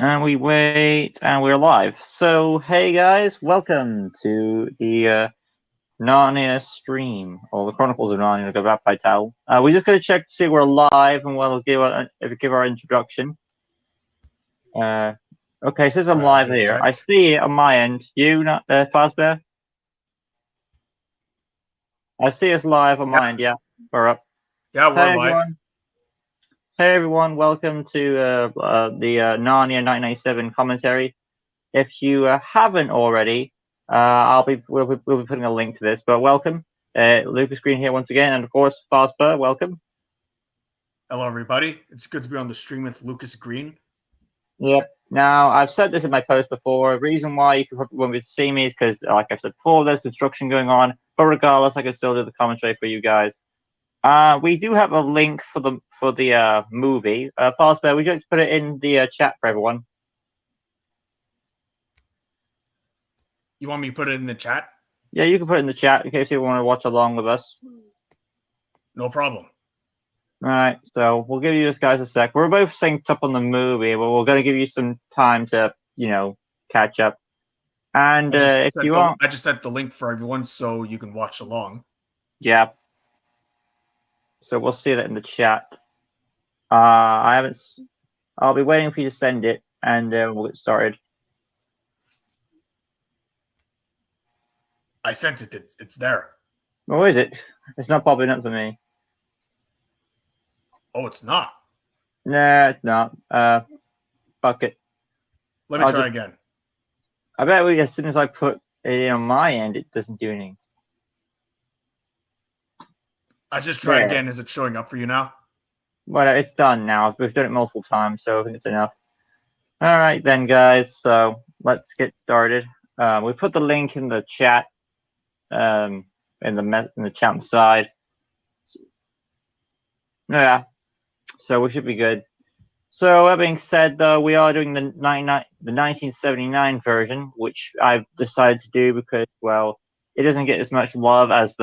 And we wait, and we're live. So, hey guys, welcome to the Narnia stream, or the Chronicles of Narnia, go back by Tal. We're just going to check to see we're live, and we'll give our introduction. Okay, since I'm live here, check. I see it on my end. You, not Fazbear? I see us live on my end. Yeah, we're up. Yeah, we're Hey live. everyone. Hey everyone, welcome to the Narnia 1997 commentary. If you haven't already, we'll be putting a link to this. But welcome, Lucas Green here once again, and of course Fazbear, welcome. Hello, everybody. It's good to be on the stream with Lucas Green. Yep. Now I've said this in my post before. The reason why you won't be see me is because, like I've said before, there's construction going on. But regardless, I can still do the commentary for you guys. We do have a link for the movie. Fazbear, would you like to put it in the chat for everyone? You want me to put it in the chat? Yeah, you can put it in the chat in case you want to watch along with us. No problem. All right, so we'll give you guys a sec. We're both synced up on the movie, but we're going to give you some time to, catch up. And if you want, I just sent the link for everyone so you can watch along. Yeah. So we'll see that in the chat. I'll be waiting for you to send it, and we'll get started. I sent it. It's there. Oh, is it? It's not popping up for me. Oh, it's not. No, it's not. Fuck it. Let me try again. I bet as soon as I put it in on my end, it doesn't do anything. I just tried again. Is it showing up for you now? Well, it's done now. We've done it multiple times, so I think it's enough. All right, then, guys. So let's get started. We put the link in the chat, in the chat on the side. Yeah, so we should be good. So that being said, though, we are doing the 1979 version, which I've decided to do because, well, it doesn't get as much love as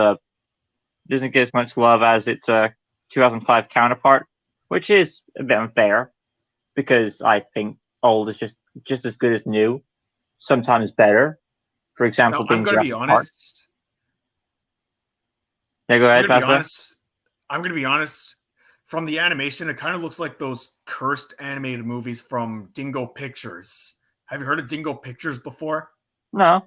its 2005 counterpart, which is a bit unfair because I think old is just as good as new, sometimes better. For example, now, I'm going to be honest. Yeah, go ahead, I'm going to be honest. From the animation, it kind of looks like those cursed animated movies from Dingo Pictures. Have you heard of Dingo Pictures before? No.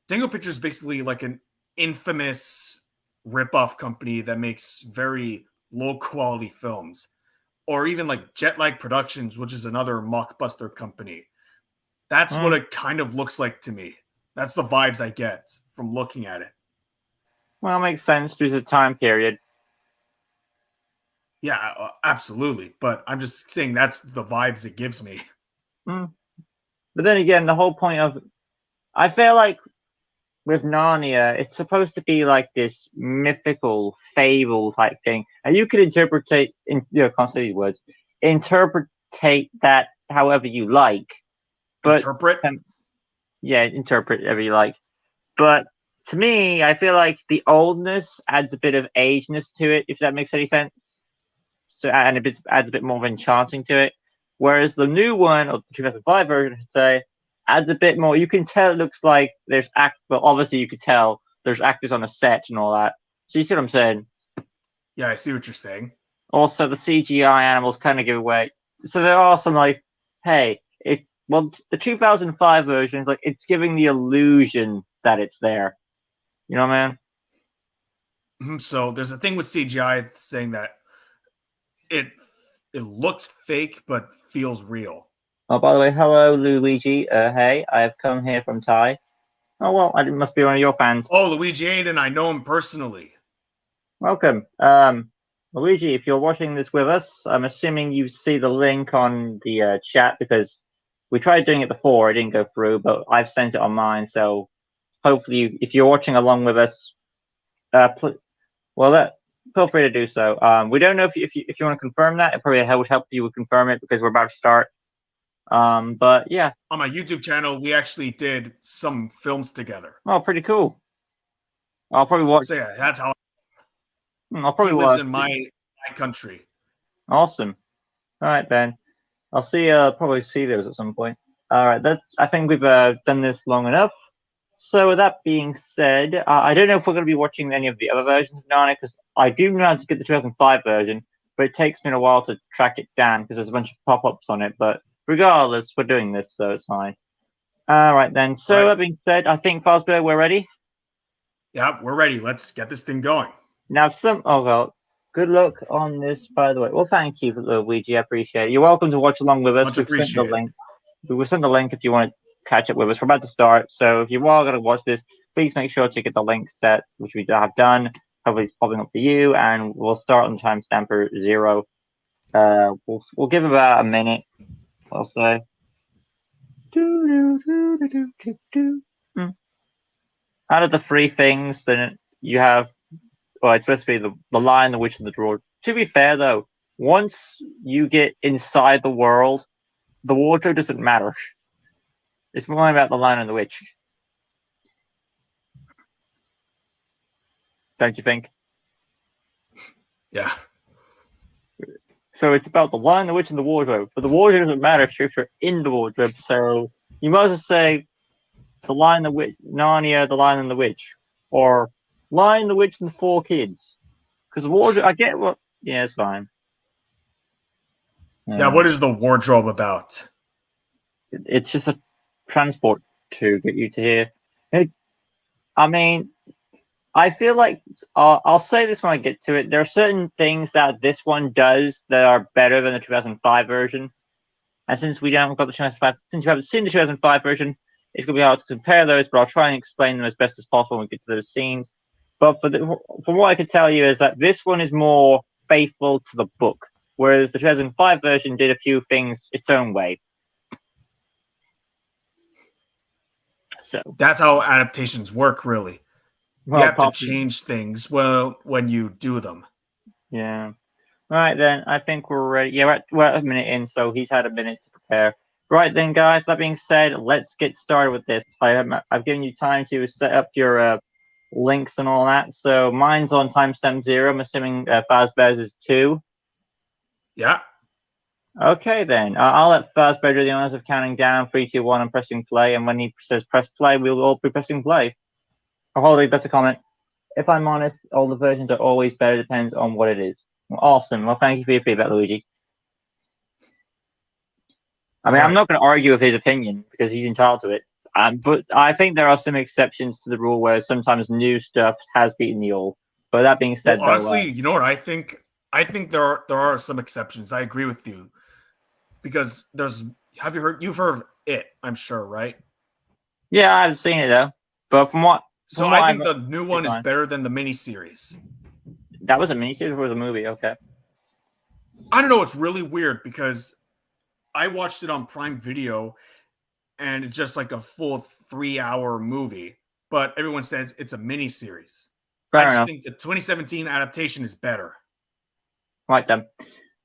Dingo Pictures is basically like an infamous rip-off company that makes very low-quality films. Or even like Jet Lag Productions, which is another mockbuster company. That's what it kind of looks like to me. That's the vibes I get from looking at it. Well, it makes sense due to the time period. Yeah, absolutely. But I'm just saying that's the vibes it gives me. But then again, the whole point of... I feel like with Narnia, it's supposed to be like this mythical fable type thing. And you could interpret can't say these words. Interpret that however you like. But, interpret however you like. But to me, I feel like the oldness adds a bit of ageness to it, if that makes any sense. So, and it adds a bit more of enchanting to it. Whereas the new one, or the 2005 version, I should say, adds a bit more. You can tell it looks like there's but obviously you could tell there's actors on a set and all that. So you see what I'm saying? Yeah, I see what you're saying. Also, the CGI animals kind of give away. So there are some like, hey, the 2005 version is like it's giving the illusion that it's there. You know what I mean? So there's a thing with CGI saying that it looks fake but feels real. Oh, by the way, hello, Luigi. Hey, I have come here from Thai. Oh, well, I must be one of your fans. Oh, Luigi Aiden, I know him personally. Welcome. Luigi, if you're watching this with us, I'm assuming you see the link on the chat because we tried doing it before. It didn't go through, but I've sent it on mine. So hopefully, if you're watching along with us, feel free to do so. We don't know if you want to confirm that. It probably would help you confirm it because we're about to start. But yeah, on my YouTube channel, we actually did some films together. Oh, pretty cool. I'll probably watch. So yeah, that's how. I'll probably he lives in my country. Awesome. All right, Ben. I'll see. Probably see those at some point. All right. I think we've done this long enough. So with that being said, I don't know if we're going to be watching any of the other versions of Narnia because I do know how to get the 2005 version, but it takes me a while to track it down because there's a bunch of pop-ups on it. But regardless, we're doing this, so it's fine. All right then. So Right. that being said, I think Fazbear, we're ready. Yeah, we're ready. Let's get this thing going. Now, oh well, good luck on this, by the way. Well, thank you, Luigi. I appreciate it. You're welcome to watch along with us. Much We've sent the appreciated. link. We will send the link if you want to catch up with us. We're about to start, so if you are going to watch this, please make sure to get the link set, which we have done. Hopefully, it's popping up for you, and we'll start on timestamp 0. We'll give about a minute, I'll say. Out of the 3 things, then you have. Well, it's supposed to be the Lion, the Witch, and the Drawer. To be fair, though, once you get inside the world, the wardrobe doesn't matter. It's more about the Lion and the Witch. Don't you think? Yeah. So it's about the Lion, the Witch, and the wardrobe. But the wardrobe doesn't matter if you're in the wardrobe. So you might as well say the Lion, the Witch, Narnia, the Lion and the Witch, or Lion, the Witch, and the 4 kids. Because the wardrobe, I get what. Yeah, it's fine. Yeah, what is the wardrobe about? It's just a transport to get you to here. I mean, I feel like I'll say this when I get to it. There are certain things that this one does that are better than the 2005 version. And since we haven't got the 2005, since you haven't seen the 2005 version, it's going to be hard to compare those. But I'll try and explain them as best as possible when we get to those scenes. But from what I could tell you is that this one is more faithful to the book, whereas the 2005 version did a few things its own way. So that's how adaptations work, really. Well, you have to change things when you do them. Yeah. All right, then. I think we're ready. Yeah, we're a minute in, so he's had a minute to prepare. Right, then, guys. That being said, let's get started with this. I've given you time to set up your links and all that. So mine's on timestamp 0. I'm assuming Fazbear's is 2. Yeah. Okay, then. I'll let Fazbear do the honors of counting down 3, 2, 1 and pressing play. And when he says press play, we'll all be pressing play. Oh, hold on, that's a comment. If I'm honest, all the versions are always better. Depends on what it is. Well, awesome. Well, thank you for your feedback, Luigi. I mean, I'm not going to argue with his opinion because he's entitled to it. But I think there are some exceptions to the rule where sometimes new stuff has beaten the old. But that being said, honestly, you know what I think? I think there are some exceptions. I agree with you because you've heard of It? I'm sure, right? Yeah, I've seen it though. But from what I think the new one is better than the miniseries. That was a miniseries or was a movie? Okay. I don't know. It's really weird because I watched it on Prime Video, and it's just like a full 3-hour movie. But everyone says it's a miniseries. I just think the 2017 adaptation is better. Right then.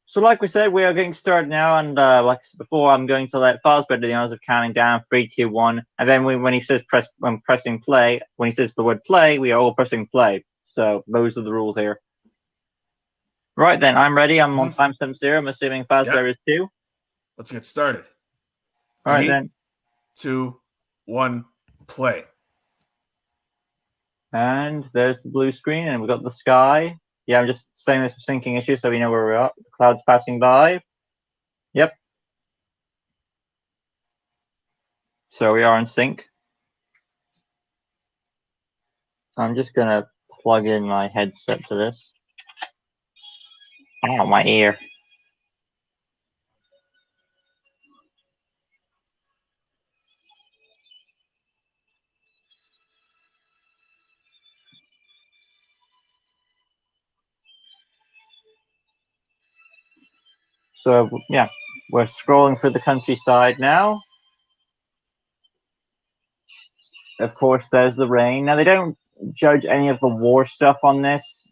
So, like we said, we are getting started now, and like I said before, I'm going to let Fazbear do the honors of counting down 3, 2, 1, and then when he says pressing play, when he says the word play, we are all pressing play. So those are the rules here. Right then, I'm ready. I'm on timestamp 0. I'm assuming Fazbear is 2. Let's get started. 3, all right then. 2, 1, play. And there's the blue screen, and we've got the sky. Yeah, I'm just saying this for syncing issues so we know where we are. The clouds passing by. Yep. So we are in sync. I'm just going to plug in my headset to this. Oh, my ear. So, yeah, we're scrolling through the countryside now. Of course, there's the rain. Now, they don't judge any of the war stuff on this,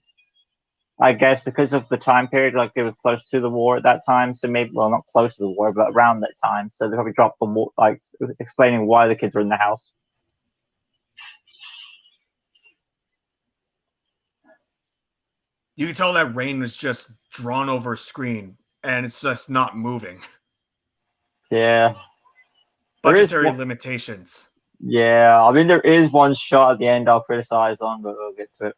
I guess, because of the time period. Like, it was close to the war at that time. So maybe, well, not close to the war, but around that time. So they probably dropped the war, like, explaining why the kids are in the house. You can tell that rain was just drawn over a screen, and it's just not moving. Yeah. Budgetary limitations. Yeah, I mean, there is one shot at the end I'll criticize on, but we'll get to it.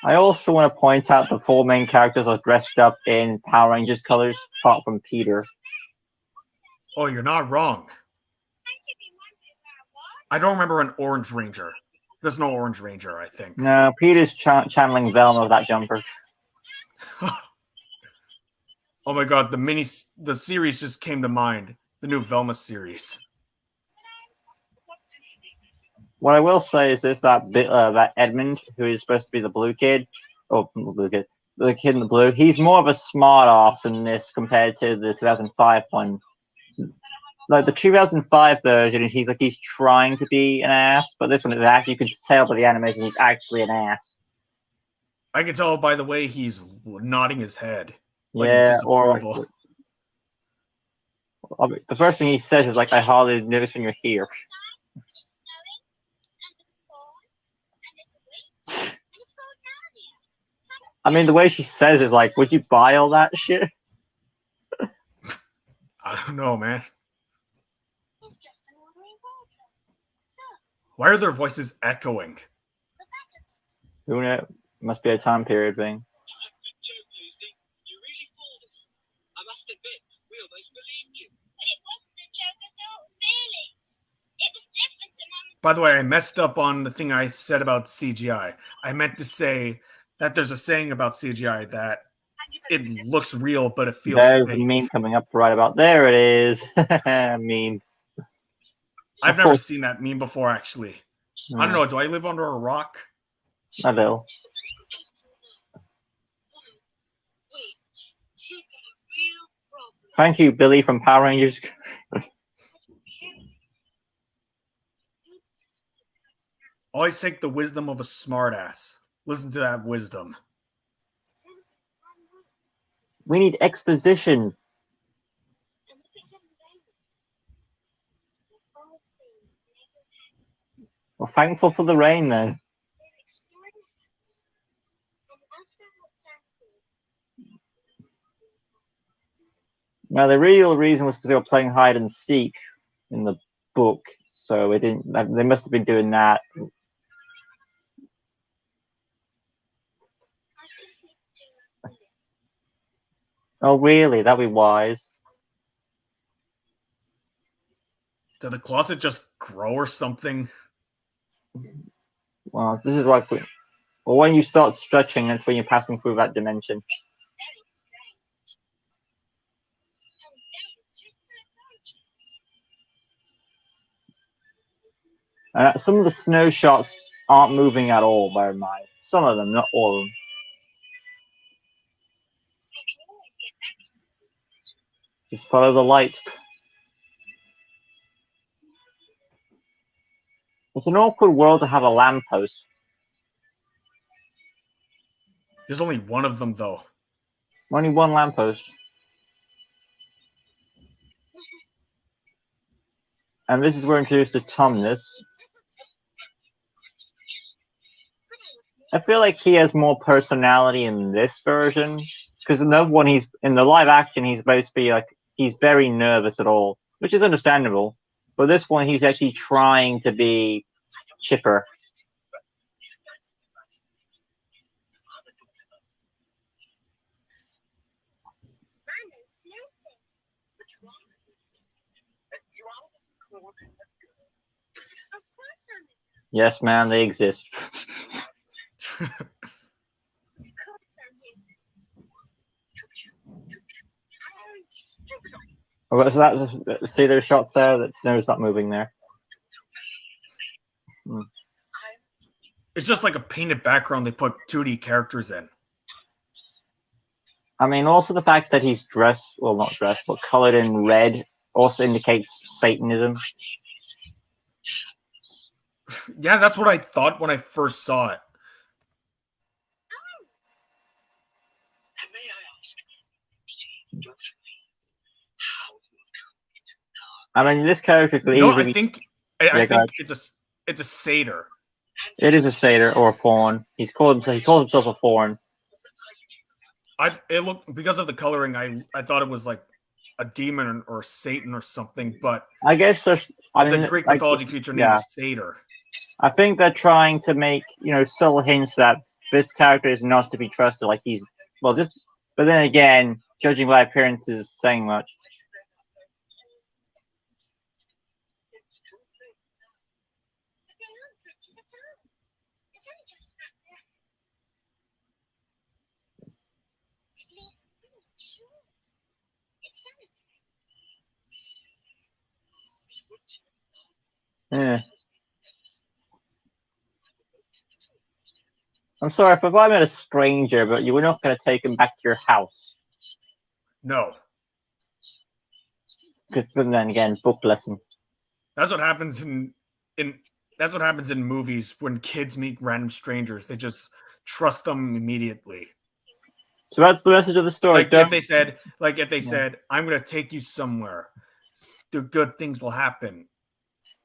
I also want to point out the 4 main characters are dressed up in Power Rangers colors, apart from Peter. Oh, you're not wrong. I don't remember an Orange Ranger. There's no Orange Ranger, I think. No, Peter's channeling Velma with that jumper. Oh my god, the series just came to mind. The new Velma series. What I will say is this: that Edmund, who is supposed to be the blue kid, the kid in the blue, he's more of a smart ass in this compared to the 2005 one. Like the 2005 version, he's trying to be an ass, but this one is actually, you can tell by the animation he's actually an ass. I can tell by the way he's nodding his head. Like disapproval. The first thing he says is like, "I hardly notice when you're here." I mean, the way she says is like, "Would you buy all that shit?" I don't know, man. Why are their voices echoing? Who knows? Must be a time period thing. By the way, I messed up on the thing I said about CGI. I meant to say that there's a saying about CGI that it looks real, but it feels There's fake. a meme coming up right about there. It is. Meme. I've never seen that meme before, actually. I don't know. Do I live under a rock? A little. Thank you, Billy from Power Rangers. Always take the wisdom of a smartass. Listen to that wisdom. We need exposition. We're thankful for the rain, then. Now, the real reason was because they were playing hide and seek in the book, so it didn't. They must have been doing that. Oh, really? That'd be wise. Did the closet just grow or something? Well, this is like, well, when you start stretching, that's when you're passing through that dimension. Some of the snow shots aren't moving at all, bear in mind. Some of them, not all of them. Just follow the light. It's an awkward world to have a lamppost. There's only one of them, though. Only one lamppost. And this is where we're introduced to Tumnus. I feel like he has more personality in this version, because in the other one, in the live action, he's supposed to be like, he's very nervous at all, which is understandable. But this one, he's actually trying to be chipper. Yes, man, they exist. Oh, so see those shots there? That snow's not moving there. It's just like a painted background they put 2D characters in. I mean, also the fact that he's dressed, well, not dressed, but colored in red also indicates Satanism. Yeah, that's what I thought when I first saw it. I mean, this character could No, easily. I think it's a satyr. It is a satyr or a fawn. He calls himself a fawn. It looked, because of the coloring, I thought it was like a demon or Satan or something, but I guess there's. I it's a mean, Greek like, mythology creature named yeah. a satyr. I think they're trying to make subtle hints that this character is not to be trusted. Like he's just. But then again, judging by appearances, saying much. Yeah. I'm sorry if I met a stranger, but you were not going to take him back to your house. No. Because then again, book lesson. That's what happens in that's what happens in movies when kids meet random strangers. They just trust them immediately. So that's the message of the story. Like if they said, I'm going to take you somewhere, the good things will happen.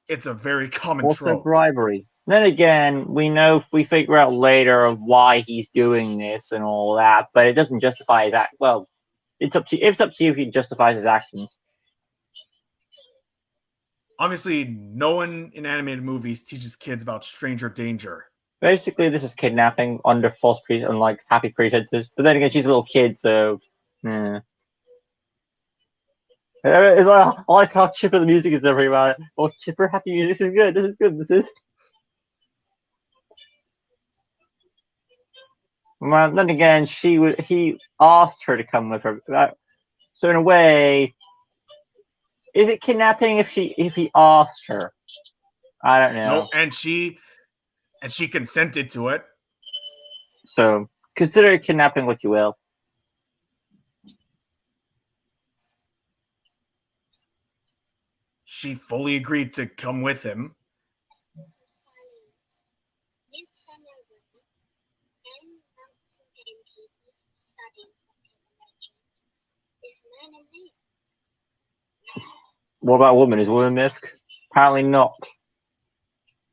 It's a very common trope. Bribery. Then again, we know if we figure out later of why he's doing this and all that, but it doesn't justify his act. Well, it's up to you if he justifies his actions. Obviously, no one in animated movies teaches kids about stranger danger. Basically, this is kidnapping under false like happy pretenses. But then again, she's a little kid, so. Yeah. It's like, I like how chipper the music is everywhere. Oh, chipper, happy music. This is good. This is good. This is. Well, then again, he asked her to come with her. So in a way, is it kidnapping if he asked her? I don't know. No, and she consented to it. So consider kidnapping what you will. She fully agreed to come with him. What about woman? Is woman myth? Apparently not.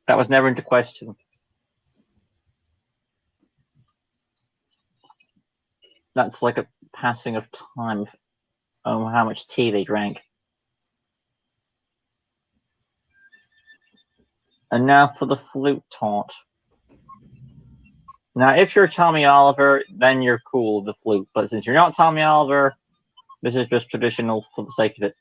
That was never into question. That's like a passing of time. Oh, how much tea they drank. And now for the flute taunt. Now, if you're Tommy Oliver, then you're cool with the flute. But since you're not Tommy Oliver, this is just traditional for the sake of it.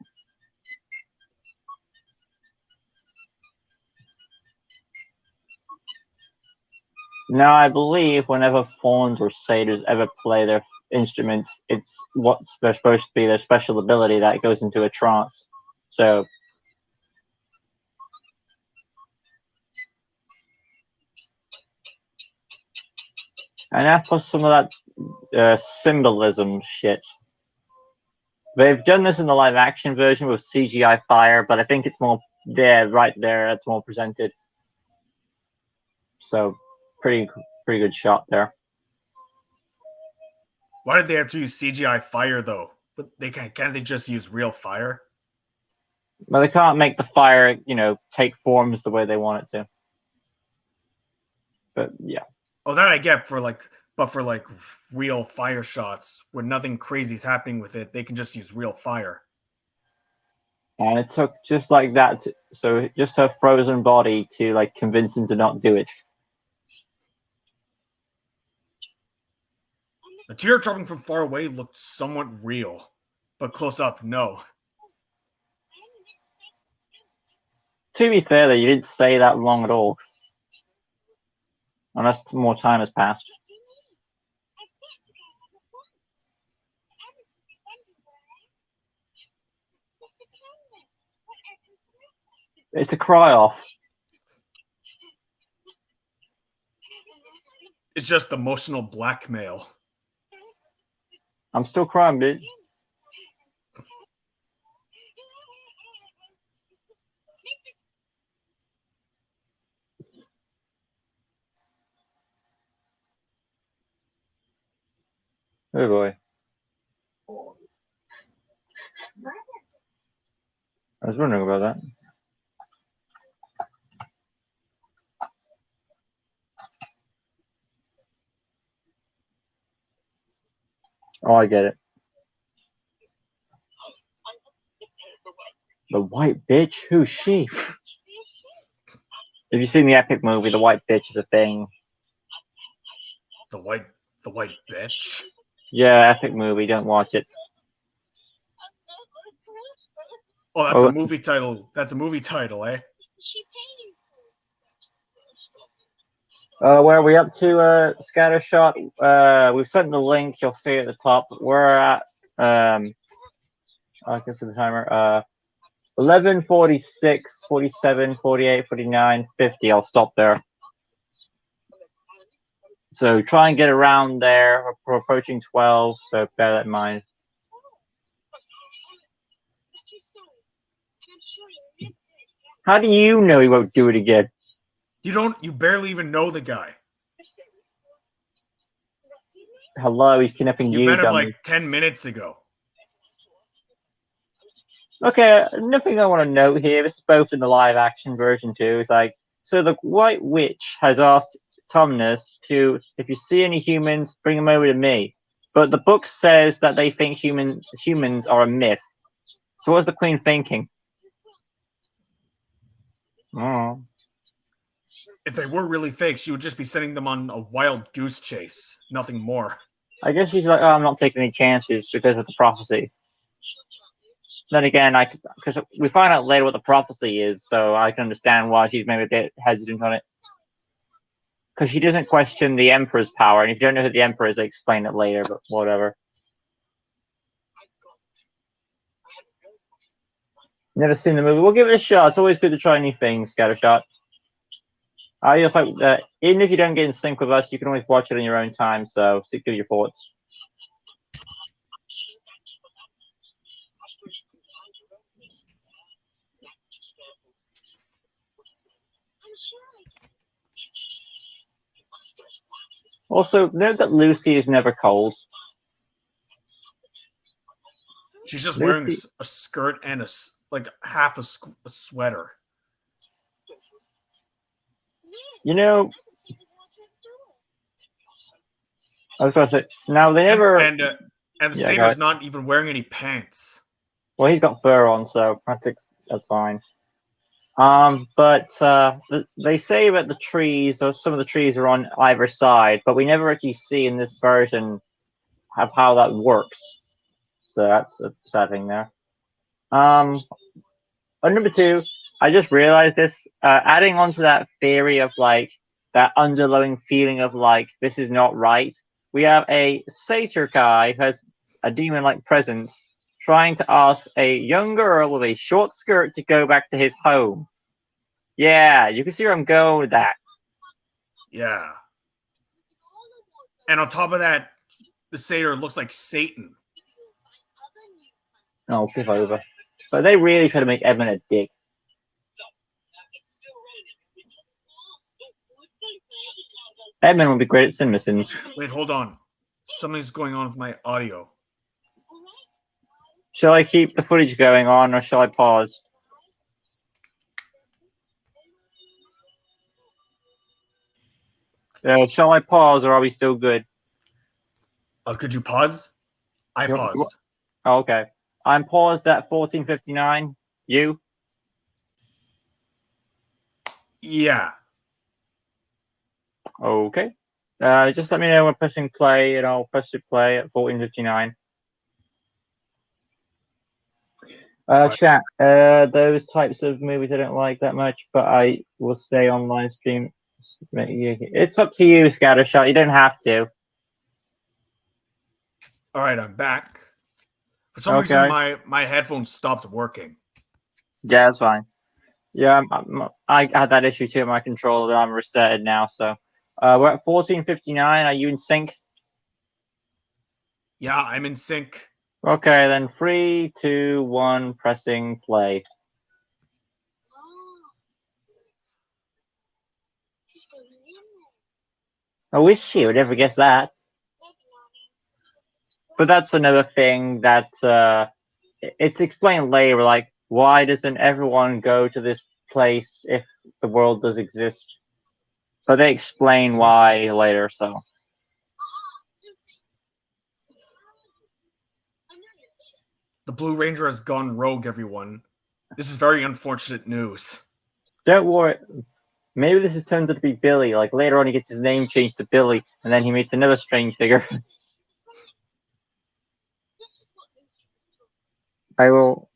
Now, I believe whenever fauns or satyrs ever play their instruments, it's what's they're supposed to be their special ability that goes into a trance. So, and now for some of that symbolism shit. They've done this in the live action version with CGI fire, but I think it's more there, right there. It's more presented. So, pretty good shot there. Why did they have to use CGI fire though? But can't they just use real fire? Well, they can't make the fire, take forms the way they want it to. But yeah. Oh, that I get but for real fire shots where nothing crazy is happening with it, they can just use real fire. And it took just like that, so just her frozen body to convince him to not do it. The tear dropping from far away looked somewhat real, but close up, no. To be fair, though, you didn't stay that long at all. Unless more time has passed. It's a cry-off. It's just emotional blackmail. I'm still crying, bitch. Oh boy. I was wondering about that. Oh, I get it. The white bitch? Who's she? Have you seen the epic movie? The white bitch is a thing. The white bitch. Yeah, epic movie. Don't watch it. Oh, that's a movie title. That's a movie title, eh? Where are we up to, Scattershot? We've sent the link. You'll see at the top. We're at, I can see the timer. 11, 46, 47, 48, 49, 50. I'll stop there. So try and get around there. We're approaching 12, so bear that in mind. How do you know he won't do it again? You barely even know the guy. Hello, he's kidnapping You you, met him dummy. like 10 minutes ago. Okay, nothing I want to note here. This is both in the live action version too. It's like, so the White Witch has asked Tumnus to, if you see any humans, bring them over to me. But the book says that they think humans are a myth. So what's the Queen thinking? Oh. If they were really fake, she would just be sending them on a wild goose chase. Nothing more. I guess she's like, oh, I'm not taking any chances because of the prophecy. Then again, because we find out later what the prophecy is, so I can understand why she's maybe a bit hesitant on it. Because she doesn't question the Emperor's power, and if you don't know who the Emperor is, they explain it later, but whatever. Never seen the movie. We'll give it a shot. It's always good to try new things, Scattershot. Even if you don't get in sync with us, you can always watch it in your own time, so stick to your thoughts. Also, note that Lucy is never cold. She's just wearing a skirt and half a sweater. You know, I was going to say, now they never... And the satyr's not even wearing any pants. Well, he's got fur on, so that's fine. But they say that the trees, or some of the trees, are on either side, but we never actually see in this version how that works. So that's a sad thing there. On number 2, I just realized this. Adding on to that theory of like that underlying feeling of like this is not right, we have a satyr guy who has a demon-like presence trying to ask a young girl with a short skirt to go back to his home. Yeah, you can see where I'm going with that. Yeah. And on top of that, the satyr looks like Satan. Oh, give over. But they really try to make Edmund a dick. Edmund would be great at CinemaSins. Wait, hold on. Something's going on with my audio. Shall I keep the footage going on, or shall I pause? Shall I pause, or are we still good? Could you pause? I paused. Oh, okay. I'm paused at 14:59. You? Yeah. Okay. Just let me know when pressing play, and I'll press to play at 14:59. Chat. Those types of movies I don't like that much, but I will stay on live stream. It's up to you, Scattershot. You don't have to. All right, I'm back. For some reason, my headphones stopped working. Yeah, that's fine. Yeah, I had that issue too. My controller, I'm resetted now. So we're at 14:59. Are you in sync? Yeah, I'm in sync. Okay, then 3, 2, 1, pressing play. I wish she would ever guess that. But that's another thing that it's explained later. Like, why doesn't everyone go to this place if the world does exist? But they explain why later. So The Blue Ranger has gone rogue, everyone. This is very unfortunate news. Don't worry. Maybe this is turns out to be Billy. Like later on, he gets his name changed to Billy, and then he meets another strange figure. I will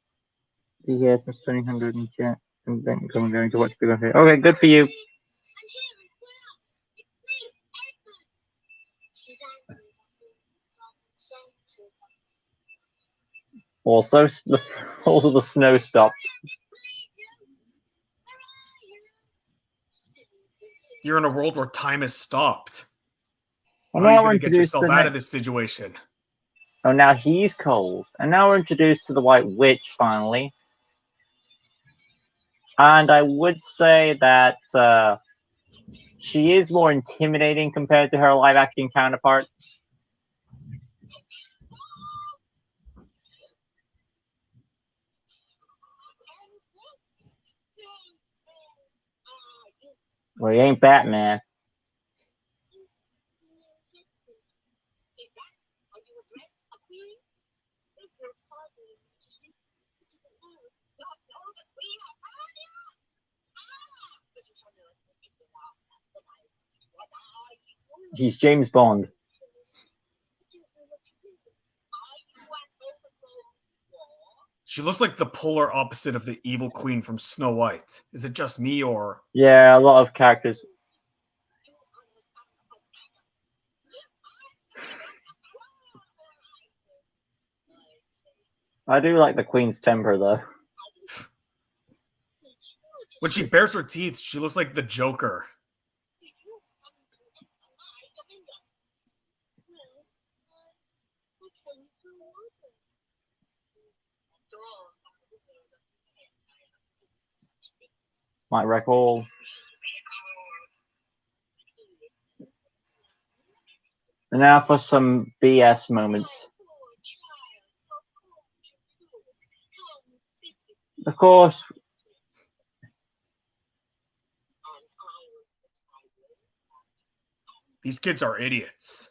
be here since 2000 and chat, and then I'm going to watch Big One. Okay, good for you. Also, the snow stopped. You're in a world where time has stopped. And How are you now we're going to get introduced yourself to out of this situation? Oh, now he's cold. And now we're introduced to the White Witch, finally. And I would say that she is more intimidating compared to her live-action counterpart. Well, he ain't Batman. He's James Bond. She looks like the polar opposite of the evil queen from Snow White. Is it just me, or... Yeah, a lot of characters. I do like the Queen's temper, though. When she bares her teeth, she looks like the Joker. Might wreck all. And now for some BS moments. Of course. These kids are idiots.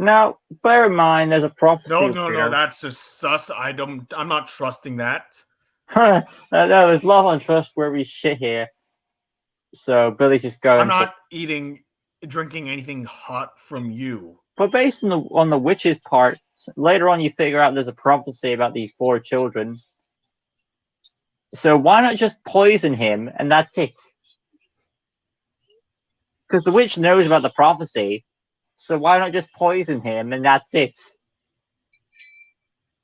Now, bear in mind, there's a prophecy. No, that's just sus. I'm not trusting that. No, there's love and trust where we shit here. So Billy's just going. I'm not drinking anything hot from you. But based on the witch's part, later on you figure out there's a prophecy about these 4 children. So why not just poison him and that's it? Because the witch knows about the prophecy. So why not just poison him and that's it?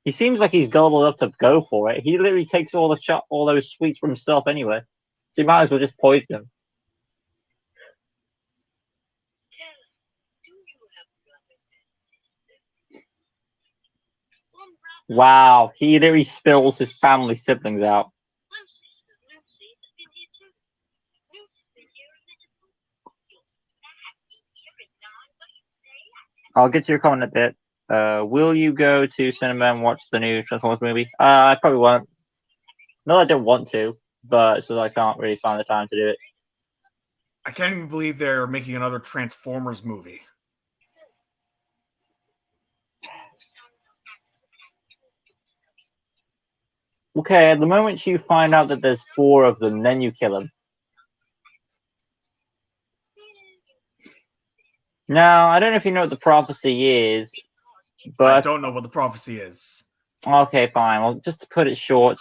He seems like he's gullible enough to go for it. He literally takes all those sweets for himself anyway. So you might as well just poison him. Wow, he literally spills his family siblings out. I'll get to your comment in a bit. Will you go to cinema and watch the new Transformers movie? I probably won't. No, I don't want to, but so I can't really find the time to do it. I can't even believe they're making another Transformers movie. Okay, at the moment you find out that there's 4 of them, then you kill them. Now, I don't know if you know what the prophecy is, but... I don't know what the prophecy is. Okay, fine. Well, just to put it short,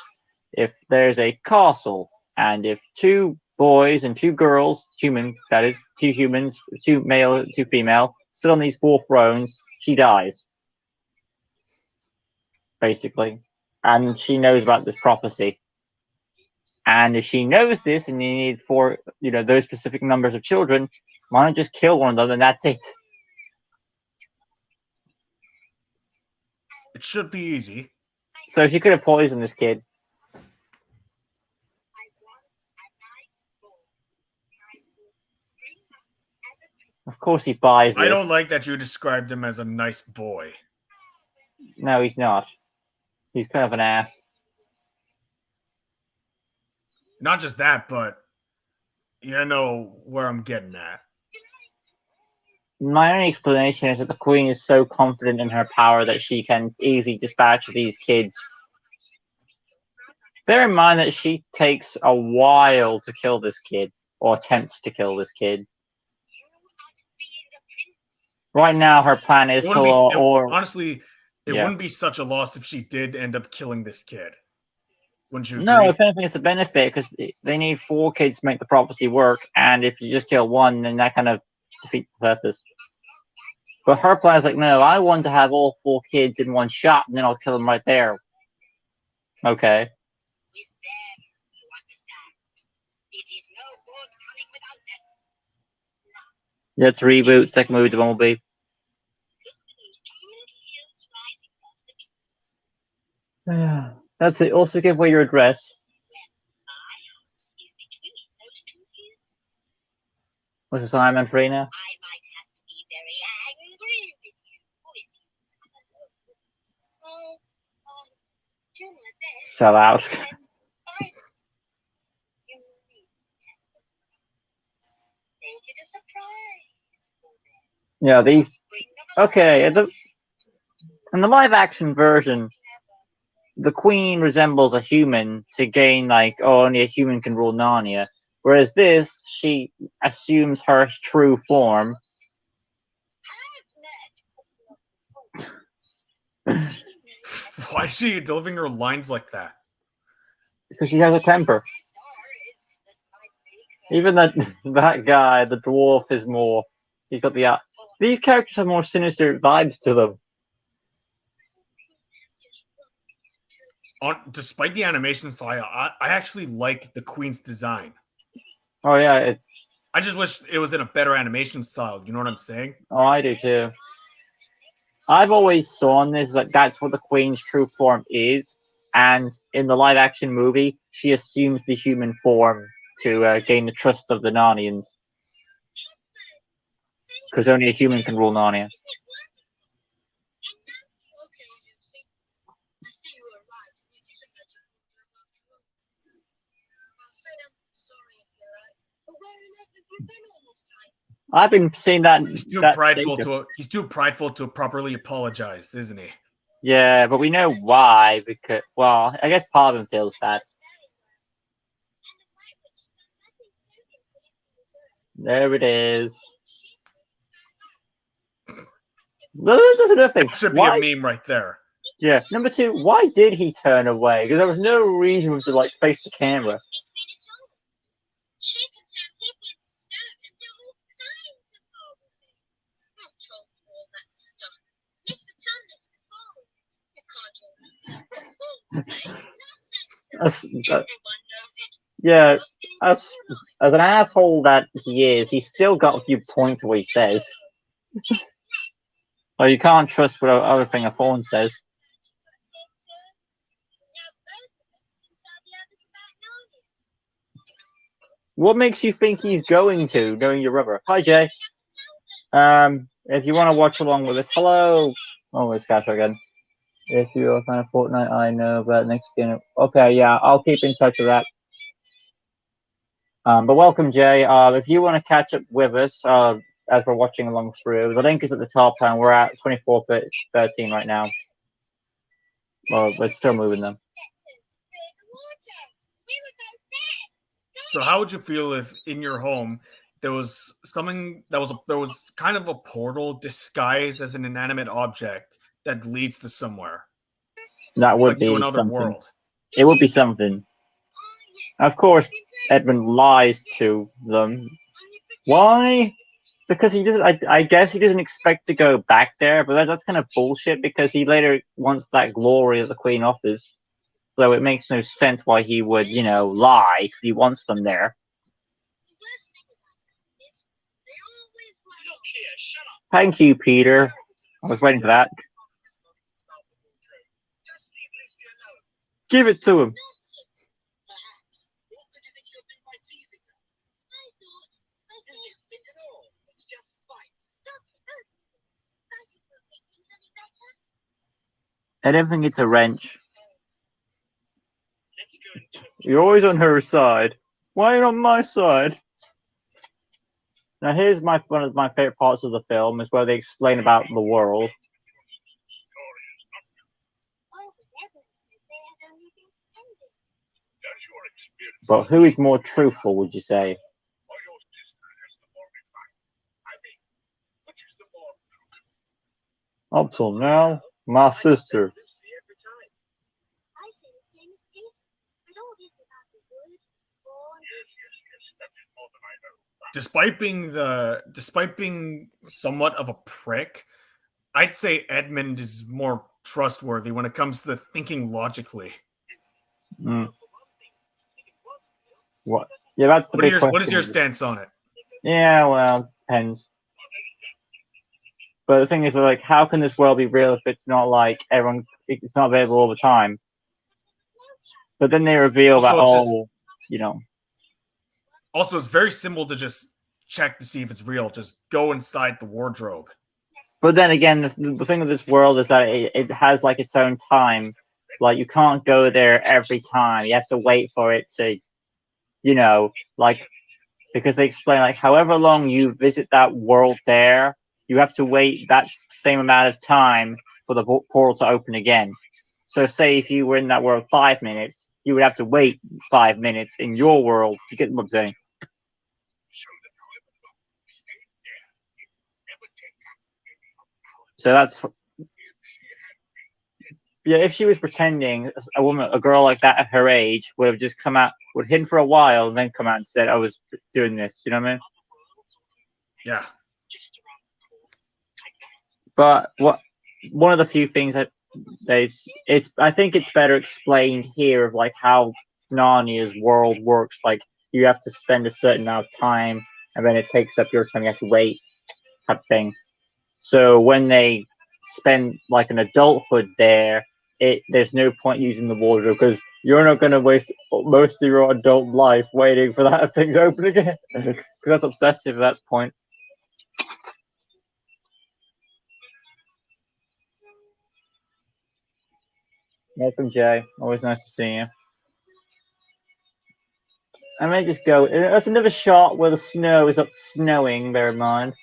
if there's a castle, and if 2 boys and 2 girls, that is, 2 humans, 2 male, 2 female, sit on these 4 thrones, she dies. Basically. And she knows about this prophecy. And if she knows this, and you need 4, those specific numbers of children, why not just kill one of them and that's it? It should be easy. So she could have poisoned this kid. Of course he buys this. I don't like that you described him as a nice boy. No, he's not. He's kind of an ass. Not just that, but you know where I'm getting at. My only explanation is that the queen is so confident in her power that she can easily dispatch these kids. Bear in mind that she takes a while to kill this kid, or attempts to kill this kid. Right now, her plan is to, honestly, it wouldn't be such a loss if she did end up killing this kid. Wouldn't you agree? No, if anything, it's a benefit because they need 4 kids to make the prophecy work, and if you just kill one, then that kind of defeats the purpose. But her plan is like, no, I want to have all 4 kids in one shot, and then I'll kill them right there. Okay. Let's reboot. Second movie, the Bumblebee. That's it. Also give away your address. What's this, Iron 3 now? Sell out. Yeah, these. Okay, in the live action version, the queen resembles a human to gain, like, oh, only a human can rule Narnia. Whereas this, she assumes her true form. Why is she delivering her lines like that? Because she has a temper. Even that guy, the dwarf, is more. He's got the. These characters have more sinister vibes to them. Despite the animation style, I actually like the queen's design. Oh yeah. I just wish it was in a better animation style. You know what I'm saying? Oh, I do too. I've always saw this like that's what the queen's true form is, and in the live action movie, she assumes the human form to gain the trust of the Narnians, because only a human can rule Narnia. I've been seeing that. He's too prideful to properly apologize, isn't he? Yeah, but we know why. Because, well, I guess part of him feels that. There it is. There's another thing. That should be a meme right there. Yeah. Number 2, why did he turn away? Because there was no reason to like face the camera. Yeah, as an asshole that he is, he's still got a few points where he says. Well, you can't trust what everything a phone says. What makes you think he's going to, knowing your rubber? Hi, Jay. If you want to watch along with us, hello. Oh, it's Cash again. If you're a fan of Fortnite, I know about next game. Okay, yeah, I'll keep in touch with that. But welcome, Jay. If you want to catch up with us as we're watching along through, the link is at the top, and we're at 24:13 right now. Well, we're still moving them. So, how would you feel if in your home there was something there was kind of a portal disguised as an inanimate object that leads to somewhere? That would be to another something. World. It would be something. Of course, Edmund lies to them. Why? Because he doesn't. I guess he doesn't expect to go back there, but that's kind of bullshit. Because he later wants that glory that the Queen offers. So it makes no sense why he would, lie because he wants them there. Thank you, Peter. I was waiting for that. Give it to him. I don't think it's a wrench. You're always on her side. Why are you on my side? Now, here's one of my favorite parts of the film is where they explain about the world. But who is more truthful, would you say? Up till now, my sister. Despite being somewhat of a prick, I'd say Edmund is more trustworthy when it comes to thinking logically. Mm. What? Yeah, that's the big question. What is your stance on it? Yeah, well, depends. But the thing is, like, how can this world be real if it's not like it's not available all the time? But then they reveal also, that, Also, it's very simple to just check to see if it's real. Just go inside the wardrobe. But then again, the thing with this world is that it has, like, its own time. Like, you can't go there every time. You have to wait for it to, like, because they explain, like, however long you visit that world there, you have to wait that same amount of time for the portal to open again. So say if you were in that world 5 minutes, you would have to wait 5 minutes in your world. You get what I'm saying? So that's... Yeah, if she was pretending, a girl like that at her age would have just come out, would hidden for a while, and then come out and said, "I was doing this." You know what I mean? Yeah. But one of the few things that I think it's better explained here of like how Narnia's world works. Like you have to spend a certain amount of time, and then it takes up your time. You have to wait, type thing. So when they spend like an adulthood there, there's no point using the wardrobe because you're not going to waste most of your adult life waiting for that thing to open again. Because that's obsessive at that point. Welcome, Jay. Always nice to see you. I may just go. That's another shot where the snow is up snowing. Bear in mind.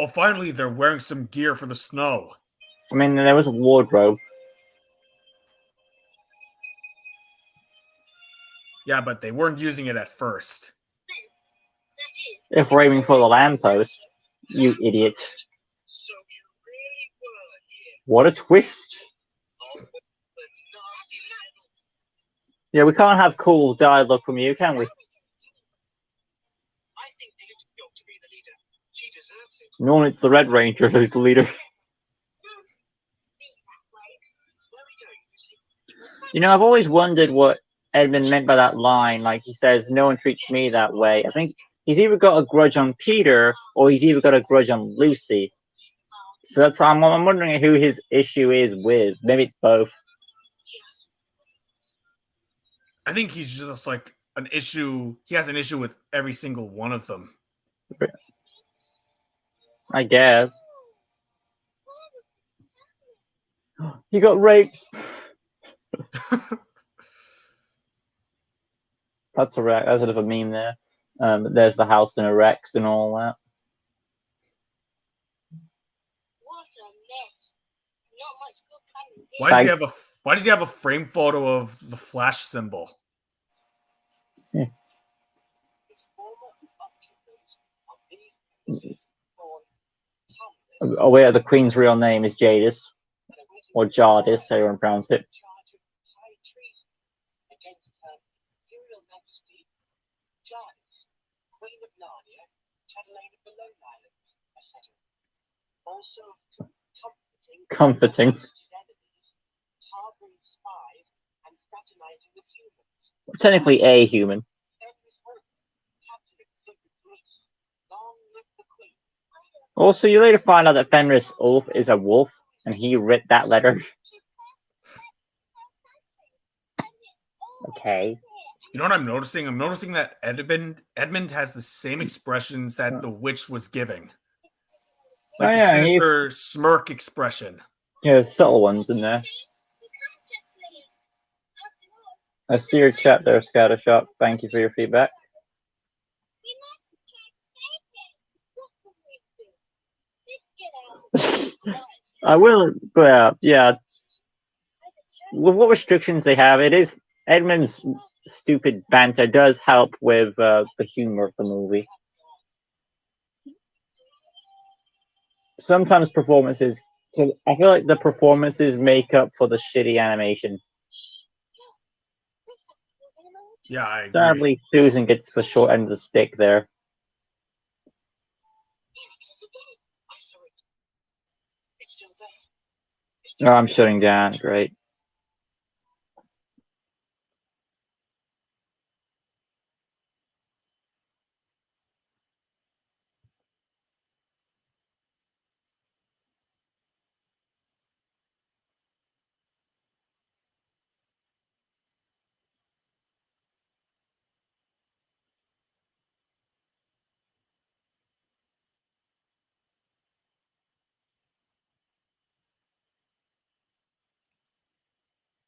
Oh, finally, they're wearing some gear for the snow. I mean, there was a wardrobe. Yeah, but they weren't using it at first. If we're aiming for the lamppost, you idiot. What a twist. Yeah, we can't have cool dialogue from you, can we? Normally it's the Red Ranger who's the leader. I've always wondered what Edmund meant by that line. Like he says, no one treats me that way. I think he's either got a grudge on Peter or he's either got a grudge on Lucy. So I'm wondering who his issue is with. Maybe it's both. I think he's just like an issue. He has an issue with every single one of them. I guess. He got raped. That's a wreck. That's a bit of a meme there. There's the house in a Rex and all that. Why does he have a frame photo of the Flash symbol? Yeah. Oh yeah, the Queen's real name is Jadis, or Jardis, how you want to pronounce it. Comforting. Technically a human. Also, you later find out that Fenris Ulf is a wolf, and he writ that letter. Okay. You know what I'm noticing? I'm noticing that Edmund has the same expressions that the witch was giving. Like the sinister smirk expression. Yeah, subtle ones in there. I see your chat there, Scattershot. Thank you for your feedback. I will, but yeah, with what restrictions they have, it is Edmund's stupid banter does help with the humor of the movie. Sometimes performances, so I feel like the performances make up for the shitty animation. Yeah, I agree. Sadly, Susan gets the short end of the stick there. Oh, I'm shutting down. Great.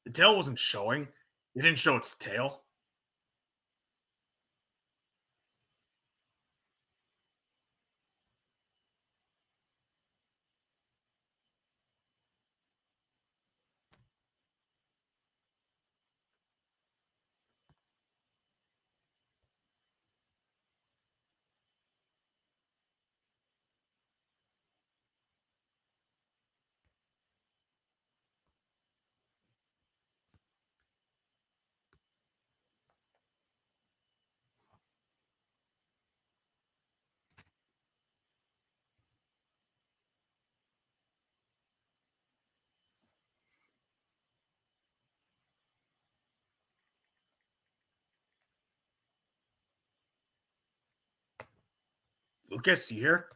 The tail wasn't showing. It didn't show its tail. Lucas, you here?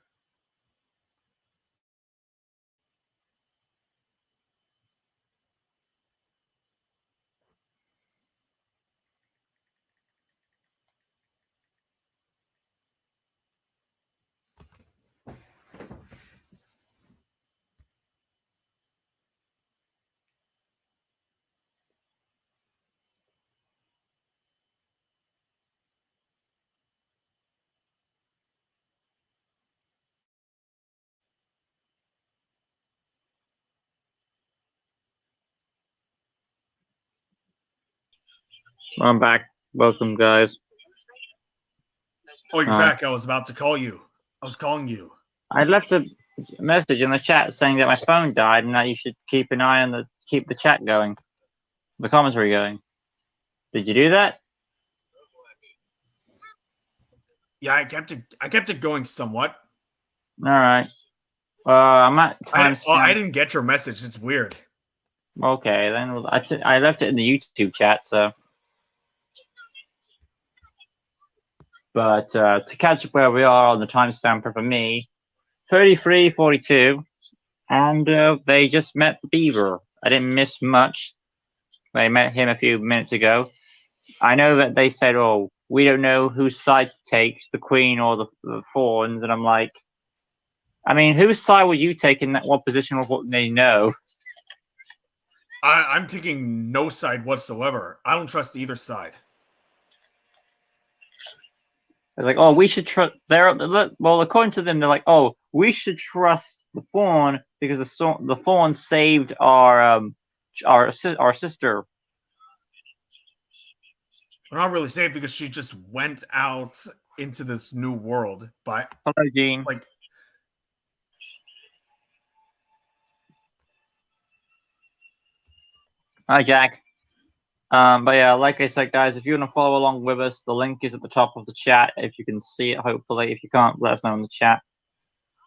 I'm back. Welcome, guys. Oh, you're back. I was about to call you. I was calling you. I left a message in the chat saying that my phone died and that you should keep an eye on keep the chat going, the commentary going. Did you do that? Yeah, I kept it going somewhat. All right. I'm at timestamp. I didn't get your message. It's weird. Okay, then I left it in the YouTube chat, so. But to catch up where we are on the timestamp for me, 33:42, and they just met the beaver. I didn't miss much. They met him a few minutes ago. I know that they said, "Oh, we don't know whose side to take, the queen or the fawns," and I'm like, I mean, whose side will you take in that one position with what they know? I'm taking no side whatsoever. I don't trust either side. It's like, oh, we should trust. Well, according to them, they're like, oh, we should trust the fawn because the fawn saved our sister. We're not really safe because she just went out into this new world. But hello, Gene. Like, hi, Jack. But yeah, like I said, guys, if you want to follow along with us, the link is at the top of the chat. If you can see it, hopefully. If you can't, let us know in the chat.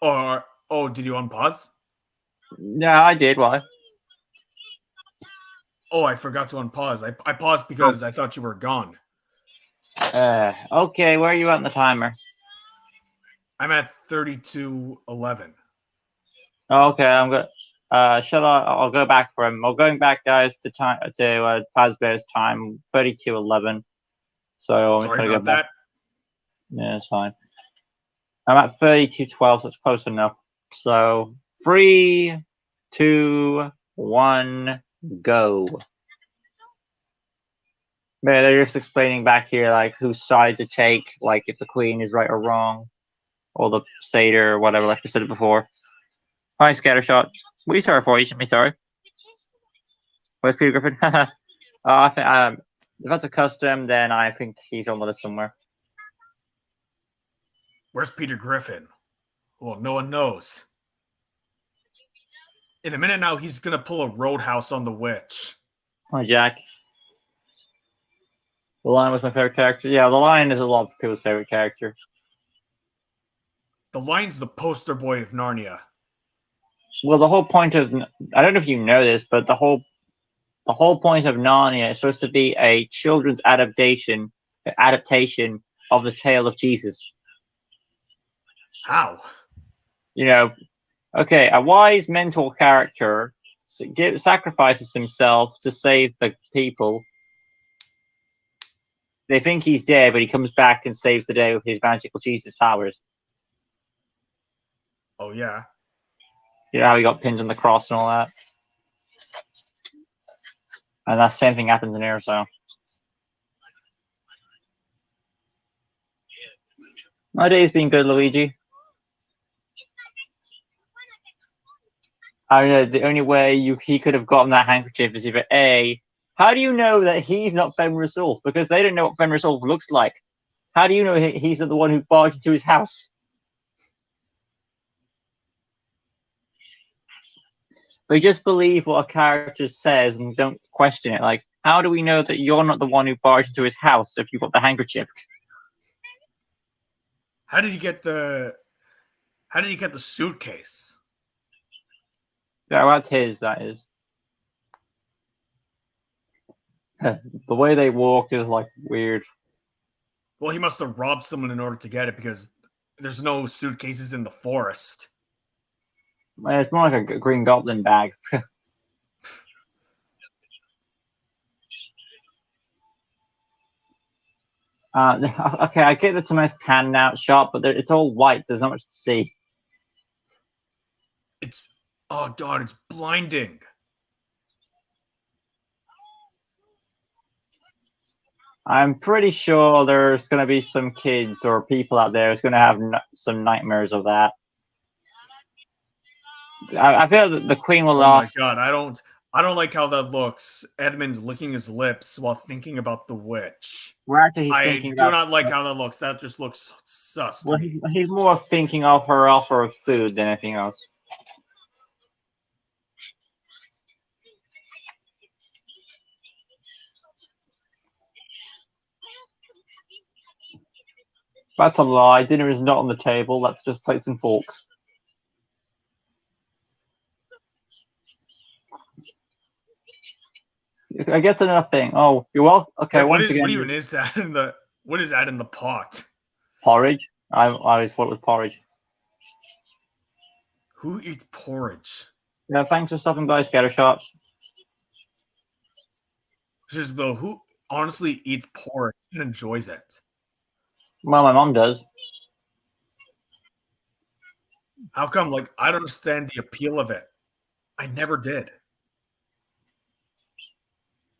Oh, did you unpause? Yeah, I did. Why? Oh, I forgot to unpause. I paused because I thought you were gone. Okay, where are you at in the timer? I'm at 32:11. Okay, I'm good. I'll go back for him. We're going back, guys, to Fazbear's time, 32:11. So I'm Sorry going to about go back. that. Yeah, it's fine. I'm at 32:12, so it's close enough. So 3, 2, 1, go. Yeah, they're just explaining back here, like, whose side to take, like, if the queen is right or wrong, or the satyr, or whatever, like I said before. Hi, Scattershot. What are you sorry for? You should be sorry. Where's Peter Griffin? I think if that's a custom, then I think he's on the list somewhere. Where's Peter Griffin? Well, no one knows. In a minute now, he's gonna pull a roadhouse on the witch. Hi, Jack. The Lion was my favorite character. Yeah, the Lion is a lot of people's favorite character. The Lion's the poster boy of Narnia. Well, the whole point of I don't know if you know this, but the whole point of Narnia is supposed to be a children's adaptation of the tale of Jesus. How? You know, okay, a wise mentor character sacrifices himself to save the people. They think he's dead, but he comes back and saves the day with his magical Jesus powers. Oh, yeah. You know how he got pinned on the cross and all that? And that same thing happens in here, so. My day's been good, Luigi. I know the only way he could have gotten that handkerchief is either A, how do you know that he's not Fenris Ulf? Because they don't know what Fenris Ulf looks like. How do you know he's not the one who barged into his house? They just believe what a character says and don't question it. Like, how do we know that you're not the one who barged into his house if you got the handkerchief? How did you get the suitcase? Yeah, that's his, that is. The way they walk is like weird. Well, he must have robbed someone in order to get it because there's no suitcases in the forest. It's more like a Green Goblin bag. Okay, I get it's a nice panned out shot, but it's all white, so there's not much to see. Oh god, it's blinding. I'm pretty sure there's going to be some kids or people out there who's going to have some nightmares of that. I feel that the Queen will last. Oh my god, I don't like how that looks. Edmund's licking his lips while thinking about the witch. I do not like how that looks. That just looks sus. Well, he's more thinking of her offer of food than anything else. That's a lie. Dinner is not on the table. That's just plates and forks. I guess nothing. Oh, you're welcome. Okay, what even is that in the? What is that in the pot? Porridge. I always thought it was porridge. Who eats porridge? Yeah, thanks for stopping by, Scattershot. Just though, who honestly eats porridge and enjoys it? Well, my mom does. How come? Like, I don't understand the appeal of it. I never did.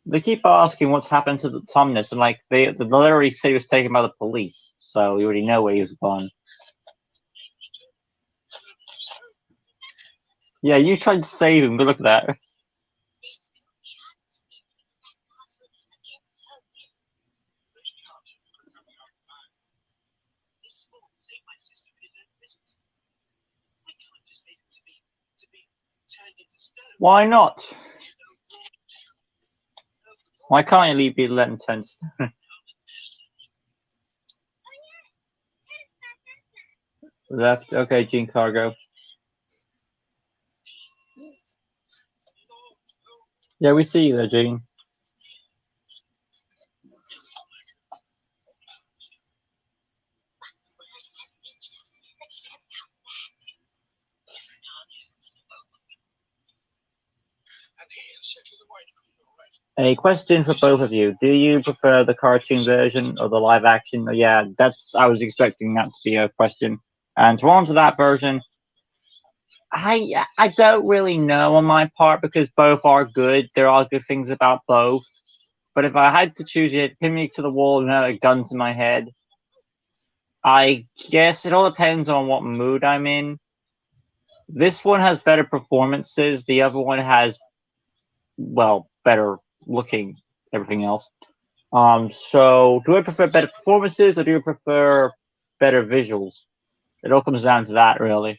They keep asking what's happened to the Tomness, and like they literally say he was taken by the police, so we already know where he was gone. Yeah, you tried to save him, but look at that. Why not? Why can't you be let intense? Left. Okay, Gene Cargo. Yeah, we see you there, Gene. A question for both of you. Do you prefer the cartoon version or the live action? Yeah, I was expecting that to be a question. And to answer that version, I don't really know on my part because both are good. There are good things about both. But if I had to choose it, pin me to the wall and have a gun to my head, I guess it all depends on what mood I'm in. This one has better performances. The other one has, well, better looking everything else. So do I prefer better performances or do you prefer better visuals? It all comes down to that, really.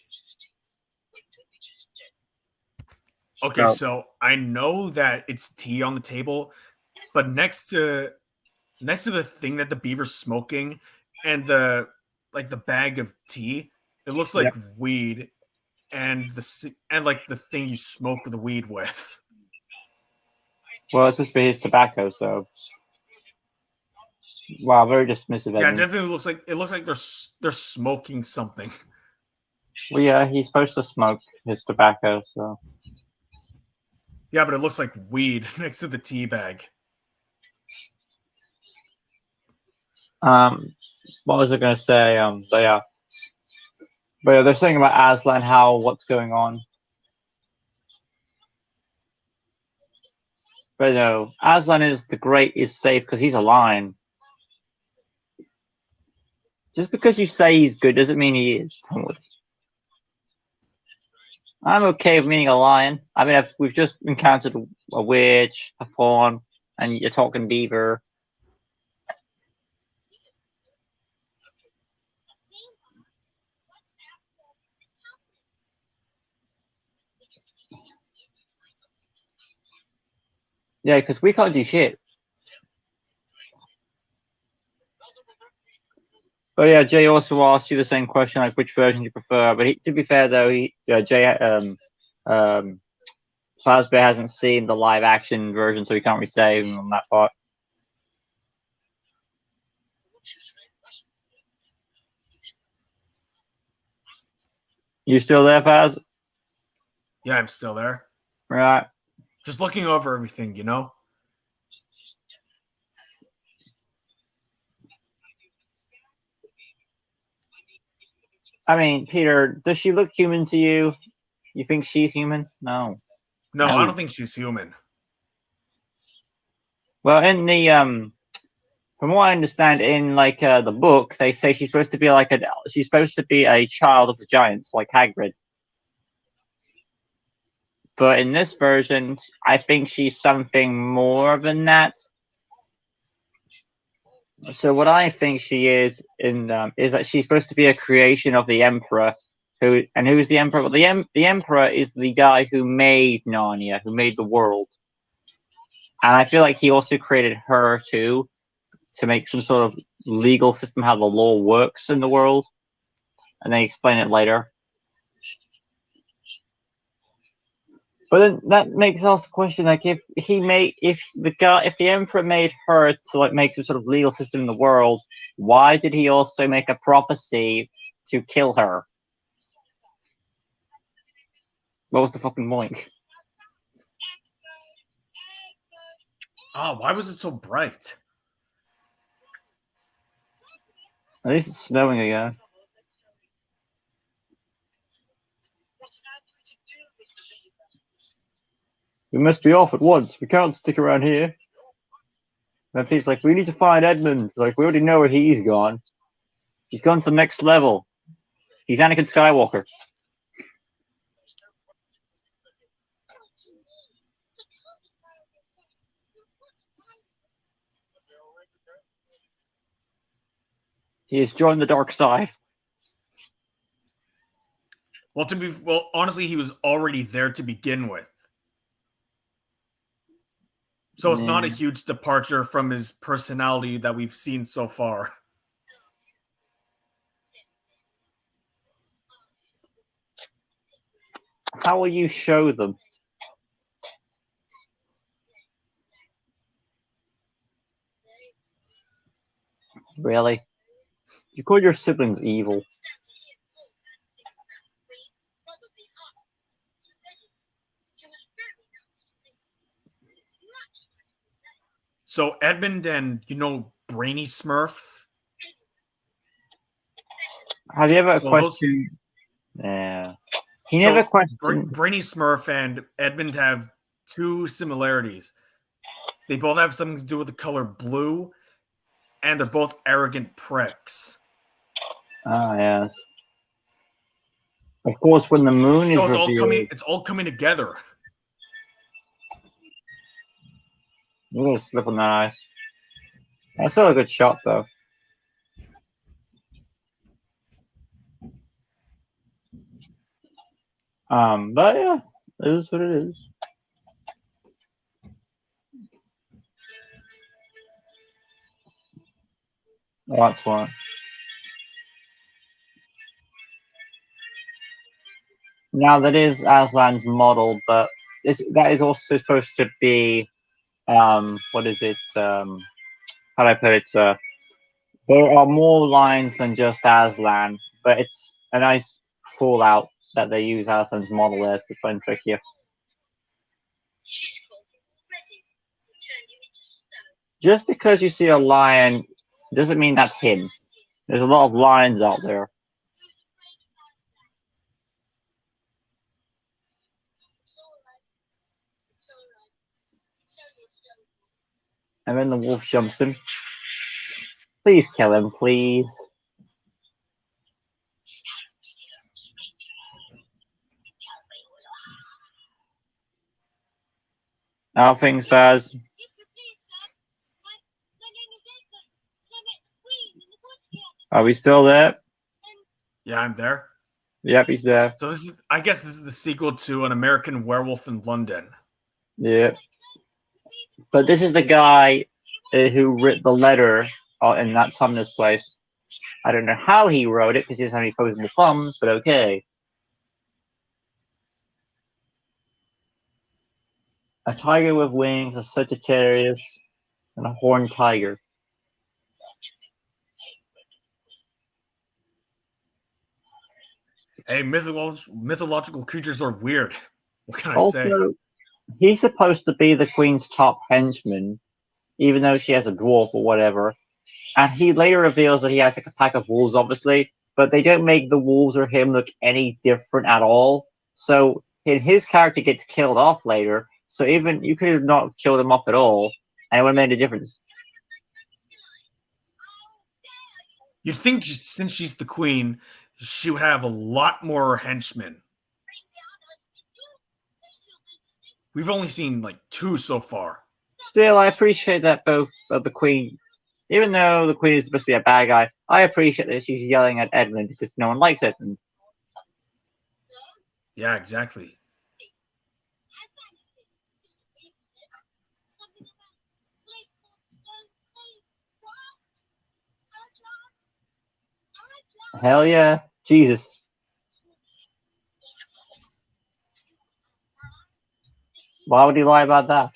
Okay, so I know that it's tea on the table, but next to the thing that the beaver's smoking and the bag of tea, it looks like Yep. weed and like the thing you smoke the weed with. Well, it's supposed to be his tobacco, so wow, very dismissive. Yeah, it Edmund. definitely looks like they're smoking something. Well, yeah, he's supposed to smoke his tobacco, so. Yeah, but it looks like weed next to the tea bag. What was I going to say? But yeah, they're saying about Aslan, how what's going on. But no, Aslan is safe because he's a lion. Just because you say he's good doesn't mean he is. I'm okay with meeting a lion. I mean, we've just encountered a witch, a fawn, and you're talking beaver. Yeah, because we can't do shit. But yeah, Jay also asked you the same question, like which version you prefer. But to be fair, though, Jay Fazbear hasn't seen the live action version, so he can't really say on that part. You still there, Faz? Yeah, I'm still there. Right. Just looking over everything, you know? I mean, Peter, does she look human to you? You think she's human? No. No, I don't think she's human. Well, in the from what I understand, in like the book, they say she's supposed to be a child of the giants, like Hagrid. But in this version, I think she's something more than that. So what I think she is that she's supposed to be a creation of the Emperor. Who's the Emperor? Well, the Emperor is the guy who made Narnia, who made the world. And I feel like he also created her too, to make some sort of legal system how the law works in the world. And they explain it later. But then that makes us question, like, if the Emperor made her to like make some sort of legal system in the world, why did he also make a prophecy to kill her? What was the fucking point? Oh, why was it so bright? At least it's snowing again. We must be off at once. We can't stick around here. And Pete's like, we need to find Edmund. Like, we already know where he's gone. He's gone to the next level. He's Anakin Skywalker. He has joined the dark side. Well, honestly, he was already there to begin with. So it's not a huge departure from his personality that we've seen so far. How will you show them? Really? You call your siblings evil? So Edmund and, Brainy Smurf. Have you ever questioned? Yeah. He never questioned. Brainy Smurf and Edmund have two similarities. They both have something to do with the color blue, and they're both arrogant pricks. Ah, yes. Of course, when the moon is So it's revealed, all coming together. you're gonna slip on that ice. That's still a good shot, though. But yeah, it is what it is. Oh, that's one. Now that is Aslan's model, but that is also supposed to be what is it? How do I put it? There are more lines than just Aslan, but it's a nice fallout that they use Aslan's model there to try and trick you. Just because you see a lion doesn't mean that's him. There's a lot of lions out there. And then the wolf jumps him. Please kill him, please. How things, Baz? Are we still there? Yeah, I'm there. Yep, he's there. So I guess this is the sequel to An American Werewolf in London. Yeah. But this is the guy who wrote the letter in that Sumner's place. I don't know how he wrote it because he doesn't have any opposable thumbs, but okay. A tiger with wings, a Sagittarius, and a horned tiger. Hey, mythological creatures are weird. What can I Also, say? he's supposed to be the queen's top henchman, even though she has a dwarf or whatever. And he later reveals that he has like a pack of wolves, obviously, but they don't make the wolves or him look any different at all. So his character gets killed off later. So even you could have not killed him off at all, and it would have made a difference. You'd think since she's the queen, she would have a lot more henchmen. We've only seen like 2 so far. Still, I appreciate that both of the queen, even though the queen is supposed to be a bad guy, I appreciate that she's yelling at Edmund because no one likes Edmund. Yeah, exactly. Hell yeah. Jesus. Why would he lie about that?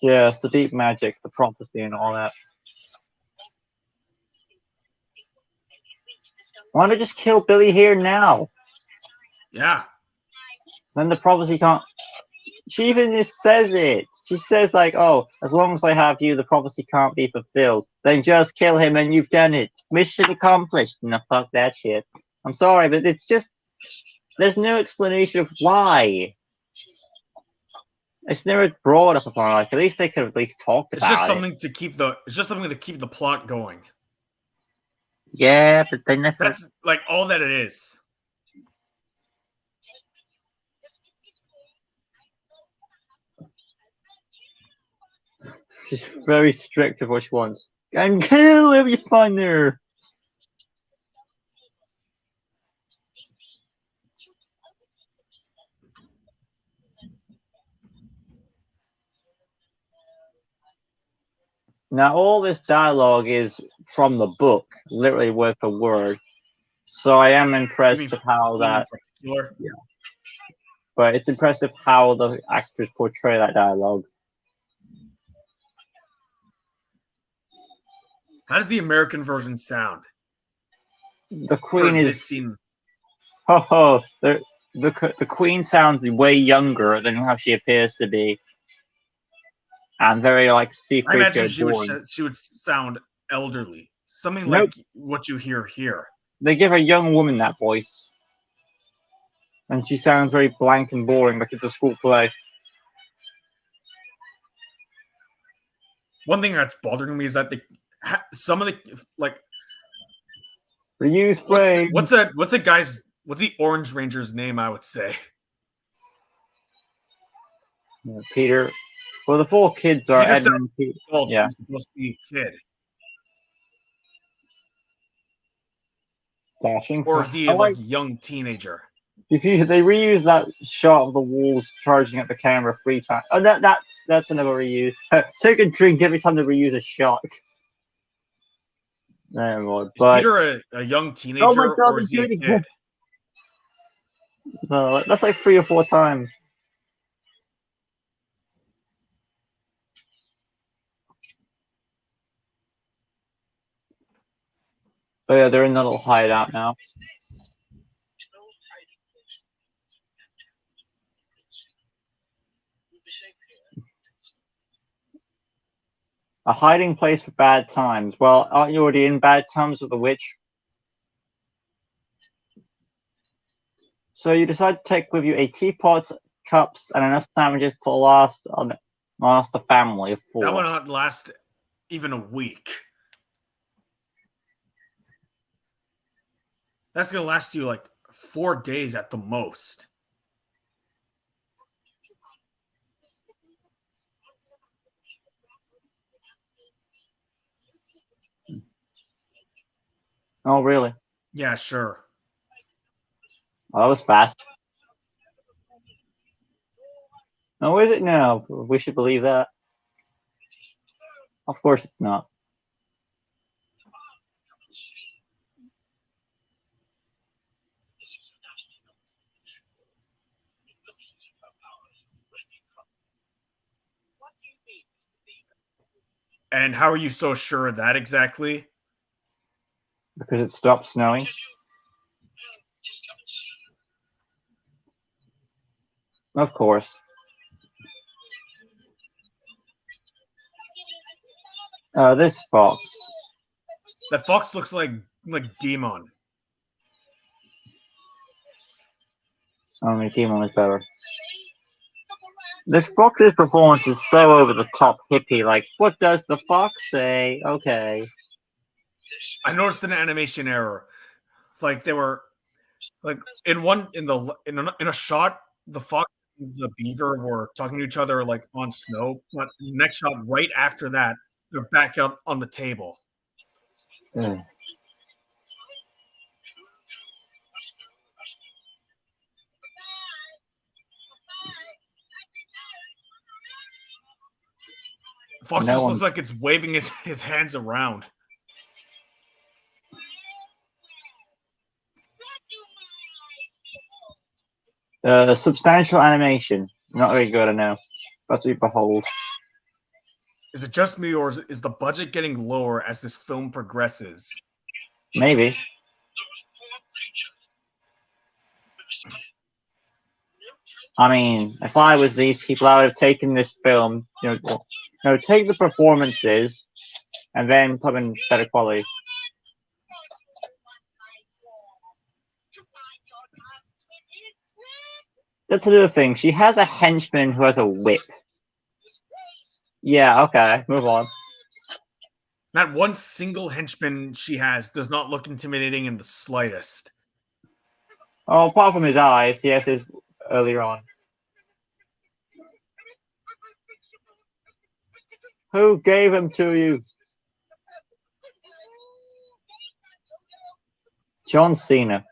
Yes, the deep magic, the prophecy, and all that. Why don't I just kill Billy here now? Yeah. Then the prophecy can't. She even just says it. She says like, "Oh, as long as I have you, the prophecy can't be fulfilled. Then just kill him, and you've done it. Mission accomplished." No, fuck that shit. I'm sorry, but it's just there's no explanation of why. It's never brought up upon. Like at least they could have at least talked about it. It's just something to keep the plot going. Yeah, but they never. That's like all that it is. She's very strict with what she wants. And kill whoever you find there. Now, all this dialogue is from the book, literally word for word. So I am impressed with how that. Yeah. But it's impressive how the actors portray that dialogue. How does the American version sound? The queen is. This scene. The queen sounds way younger than how she appears to be. And very like I imagine she would sound elderly. Something like what you hear here. They give a young woman that voice. and she sounds very blank and boring, like it's a school play. One thing that's bothering me is that some of the like Reuse frame. what's the Orange Ranger's name? I would say Peter. Well, the 4 kids are Peter Edmund. Yeah, He's supposed to be a kid, dashing. or is he I like like a young teenager? if they reuse that shot of the wolves charging at the camera 3 times. Oh, that's another reuse. Take a drink every time they reuse a shot. Never mind. Is But Peter a young oh my teenager, god, or is he they're a doing kid? it. No, that's like 3 or 4 times. Oh yeah, they're in a little hideout now. A hiding place for bad times. Well, aren't you already in bad times with the witch? So you decide to take with you a teapot, cups, and enough sandwiches to last a family of 4. That will not last even a week. That's gonna last you like 4 days at the most. Oh, really? Yeah, sure. Oh, that was fast. Oh, is it now? We should believe that. Of course it's not. And how are you so sure of that exactly? Because it stopped snowing. Of course. This fox. That fox looks like Demon. Only Demon is better. This fox's performance is so over the top hippie. Like, what does the fox say? Okay. I noticed an animation error. Like they were like in a shot, the fox and the beaver were talking to each other like on snow, but next shot right after that, they're back up on the table. Mm. Fox No just one. looks like it's waving his hands around. Substantial animation. Not very good, I know. That's what we behold. Is it just me, or is the budget getting lower as this film progresses? Maybe. I mean, if I was these people, I would have taken this film, take the performances and then put them in better quality. That's another thing. She has a henchman who has a whip. Yeah, okay, move on. Not one single henchman she has does not look intimidating in the slightest. Oh, apart from his eyes, he has his earlier on. Who gave him to you? John Cena.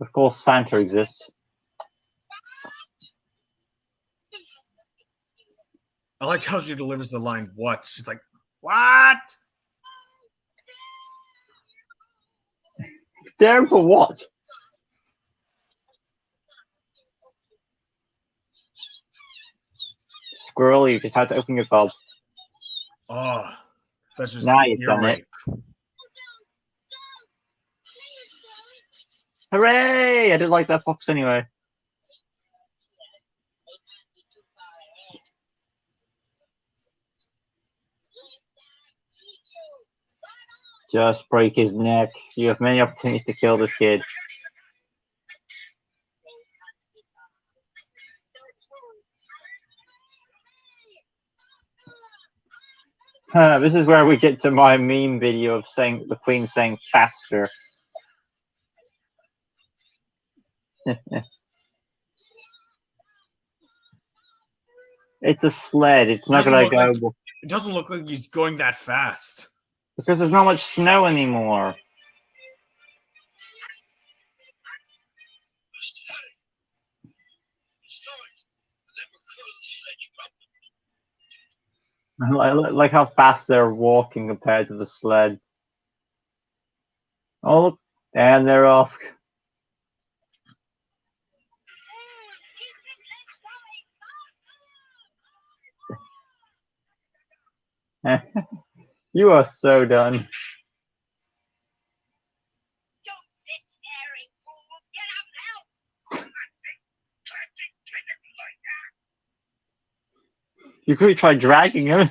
Of course, Santa exists. I like how she delivers the line, what? She's like, what? Damn for what? Squirrel, you just had to open your gob. Oh, that's just Now you've ear done rape. it. Hooray! I did like that fox anyway. Just break his neck. You have many opportunities to kill this kid. This is where we get to my meme video of saying the Queen saying faster. It's a sled. It's not gonna go it doesn't look like he's going that fast. Because there's not much snow anymore. Like how fast they're walking compared to the sled. Oh, look, and they're off. You are so done. You could try dragging him.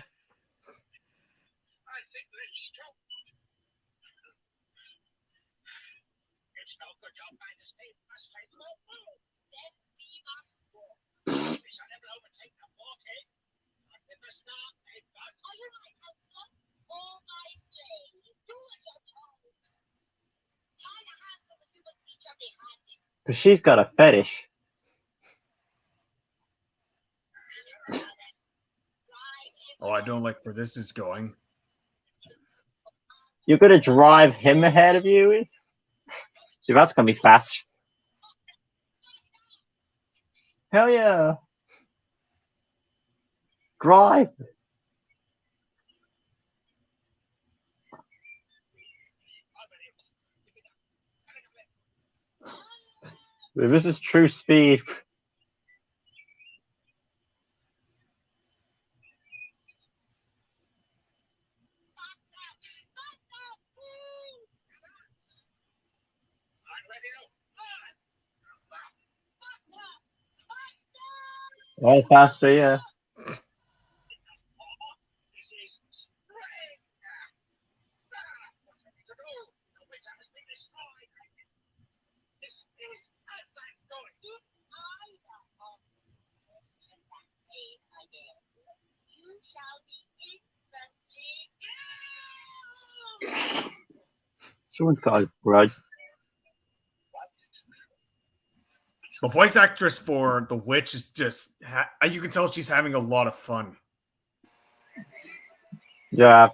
Because she's got a fetish. Oh, I don't like where this is going. You're gonna drive him ahead of you? See, that's gonna be fast. Hell yeah. Drive. This is true speed. All faster, yeah. Someone's got a grudge. The voice actress for the witch is just, you can tell she's having a lot of fun. Yeah,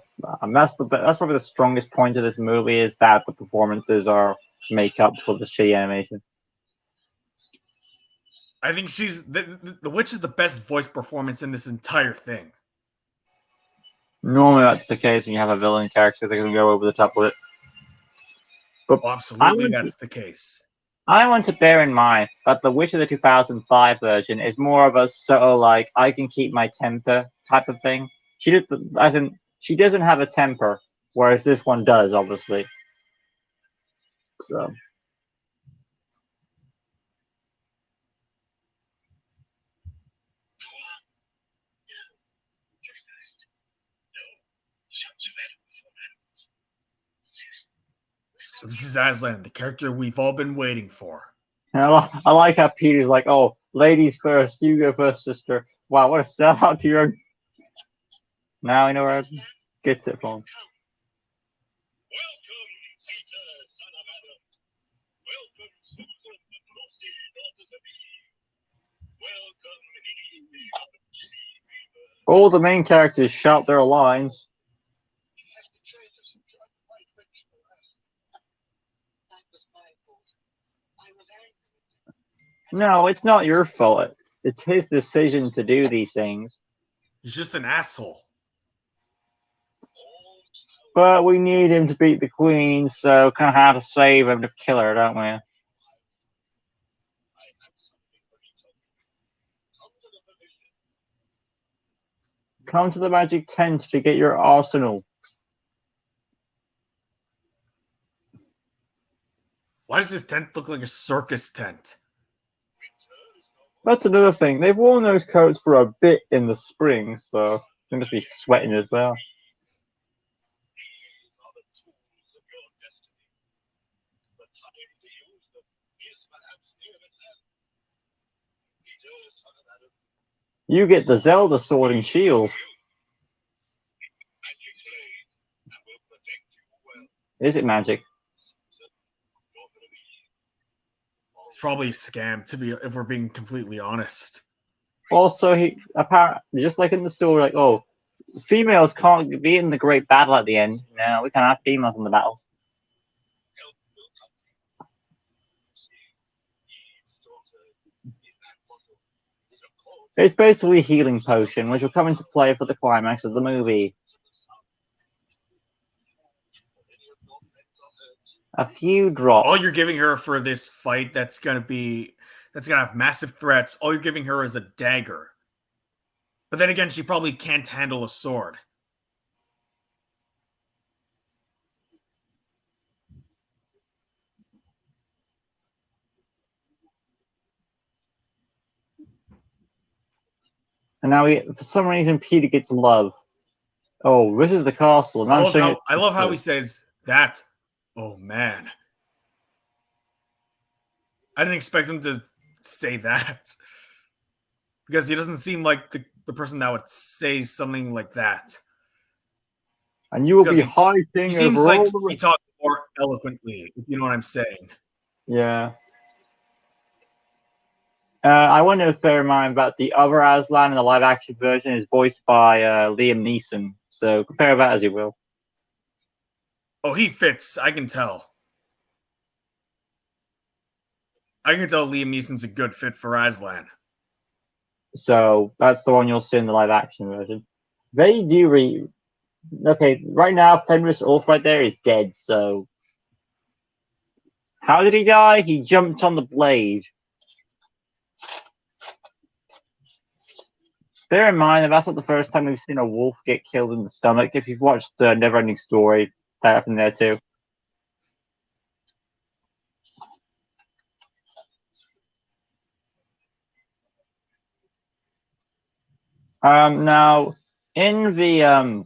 that's probably the strongest point of this movie, is that the performances are make up for the shitty animation. I think she's the witch is the best voice performance in this entire thing. Normally that's the case when you have a villain character that can go over the top with it. But absolutely, that's the case. I want to bear in mind that the Witch of the 2005 version is more of a sort of like I can keep my temper type of thing. She doesn't have a temper, whereas this one does, obviously. So. So this is Aslan, the character we've all been waiting for. I like how Peter's like, oh, ladies first, you go first, sister. Wow, what a sellout to your own. Now I know where Aslan gets it from. All the main characters shout their lines. No, it's not your fault. It's his decision to do these things. He's just an asshole. But we need him to beat the Queen, so kind of have to save him to kill her, don't we? Come to the magic tent to get your arsenal. Why does this tent look like a circus tent? That's another thing. They've worn those coats for a bit in the spring, so they must be sweating as well. You get the Zelda sword and shield. Is it magic? It's probably a scam, if we're being completely honest. Also, he apparently just like in the story, like, oh, females can't be in the great battle at the end. No, we can't have females in the battle. It's basically a healing potion, which will come into play for the climax of the movie. A few drops. All you're giving her for this fight that's gonna have massive threats, all you're giving her is a dagger. But then again, she probably can't handle a sword. And now, for some reason, Peter gets love. Oh, this is the castle. And I love how he says that. Oh, man. I didn't expect him to say that. Because he doesn't seem like the person that would say something like that. And you will be hiding. He seems like he talks more eloquently, if you know what I'm saying. Yeah. I want to bear in mind that the other Aslan in the live-action version is voiced by Liam Neeson. So compare that as you will. Oh, he fits. I can tell. I can tell Liam Neeson's a good fit for Aslan. So that's the one you'll see in the live-action version. They do Okay, right now, Fenris Ulf right there is dead, so... How did he die? He jumped on the blade. Bear in mind that that's not the first time we've seen a wolf get killed in the stomach. If you've watched the Neverending Story, that happened there too. Now, in the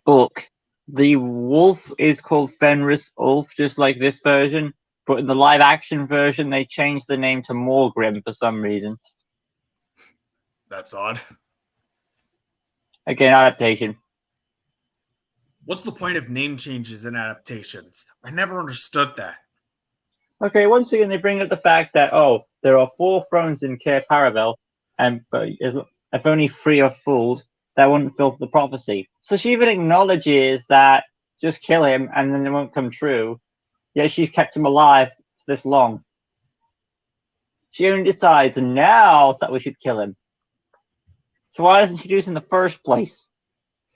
book, the wolf is called Fenris Ulf, just like this version. But in the live-action version, they changed the name to Morgrim for some reason. That's odd. Again, adaptation. What's the point of name changes in adaptations? I never understood that. Okay, once again, they bring up the fact that, oh, there are 4 thrones in Cair Paravel, and if only 3 are fooled, that wouldn't fulfill the prophecy. So she even acknowledges that just kill him and then it won't come true. Yet she's kept him alive for this long. She only decides now that we should kill him. So why doesn't she do this in the first place?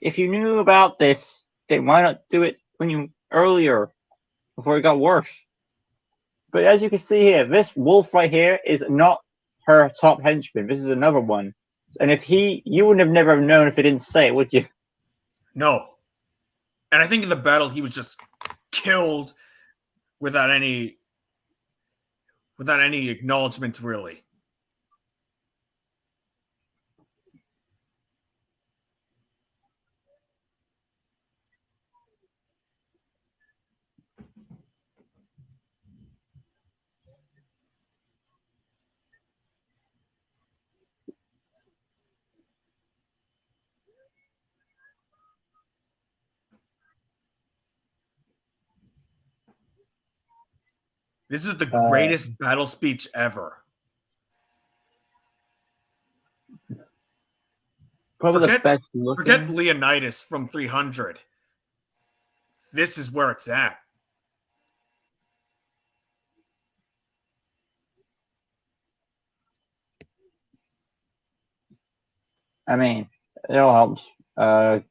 If you knew about this, then why not do it earlier, before it got worse? But as you can see here, this wolf right here is not her top henchman. This is another one. And if you would have never known if he didn't say it, would you? No. And I think in the battle, he was just killed without any acknowledgement, really. This is the greatest battle speech ever. Probably forget Leonidas from 300. This is where it's at. I mean, it all helps.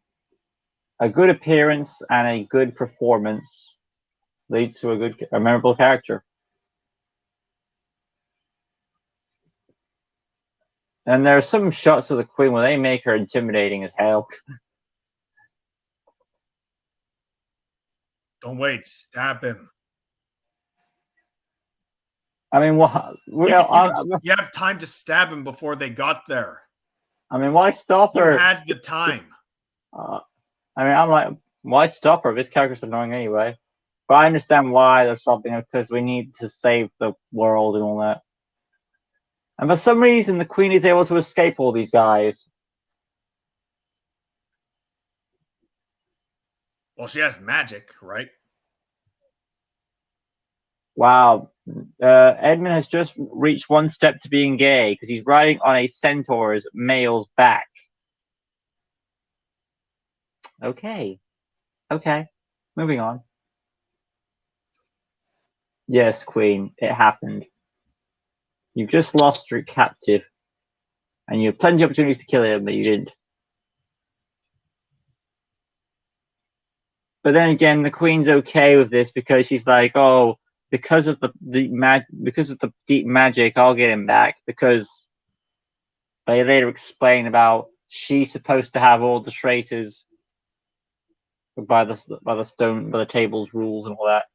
A good appearance and a good performance leads to a memorable character. And there are some shots of the Queen where they make her intimidating as hell. Don't wait, stab him. I mean, you have time to stab him before they got there. I mean, why stop her? You had the time. I mean, I'm like, why stop her? This character's annoying anyway. But I understand why they're stopping her, because we need to save the world and all that. And for some reason, the Queen is able to escape all these guys. Well, she has magic, right? Wow. Edmund has just reached one step to being gay because he's riding on a centaur's male's back. Okay. Okay. Moving on. Yes, Queen, it happened. You've just lost your captive. And you had plenty of opportunities to kill him, but you didn't. But then again, the Queen's okay with this because she's like, oh, because of the deep magic, I'll get him back. Because they later explain about she's supposed to have all the traitors by the table's rules and all that.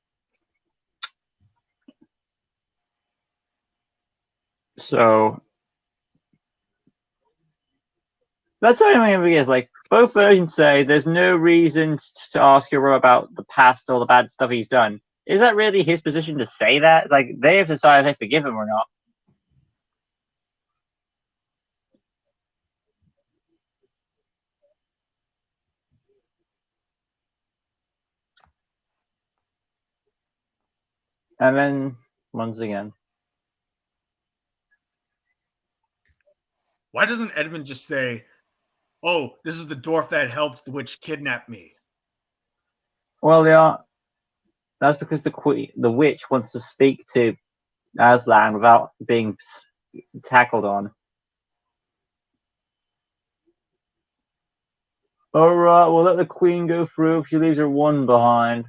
So that's the only thing is like both versions say there's no reason to ask Hero about the past or the bad stuff he's done. Is that really his position to say that? Like they have decided if they forgive him or not. And then once again, Why doesn't Edmund just say, "Oh, this is the dwarf that helped the witch kidnap me"? well, yeah, that's because the witch wants to speak to Aslan without being tackled on. All right, we'll let the Queen go through if she leaves her one behind.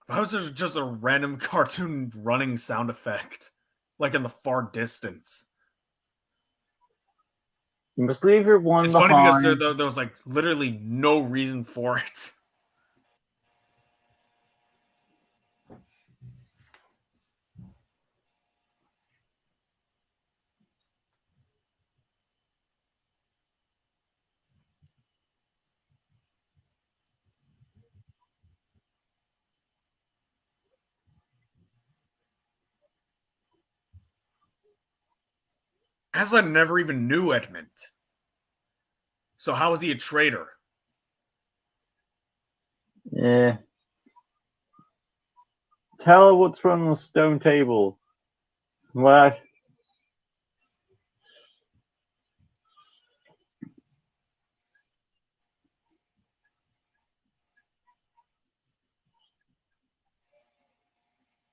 Why was there just a random cartoon running sound effect, like in the far distance? You must leave your one It's behind. funny because there was like literally no reason for it. Aslan never even knew Edmund. So how is he a traitor? Yeah. Tell her what's on the stone table. Well,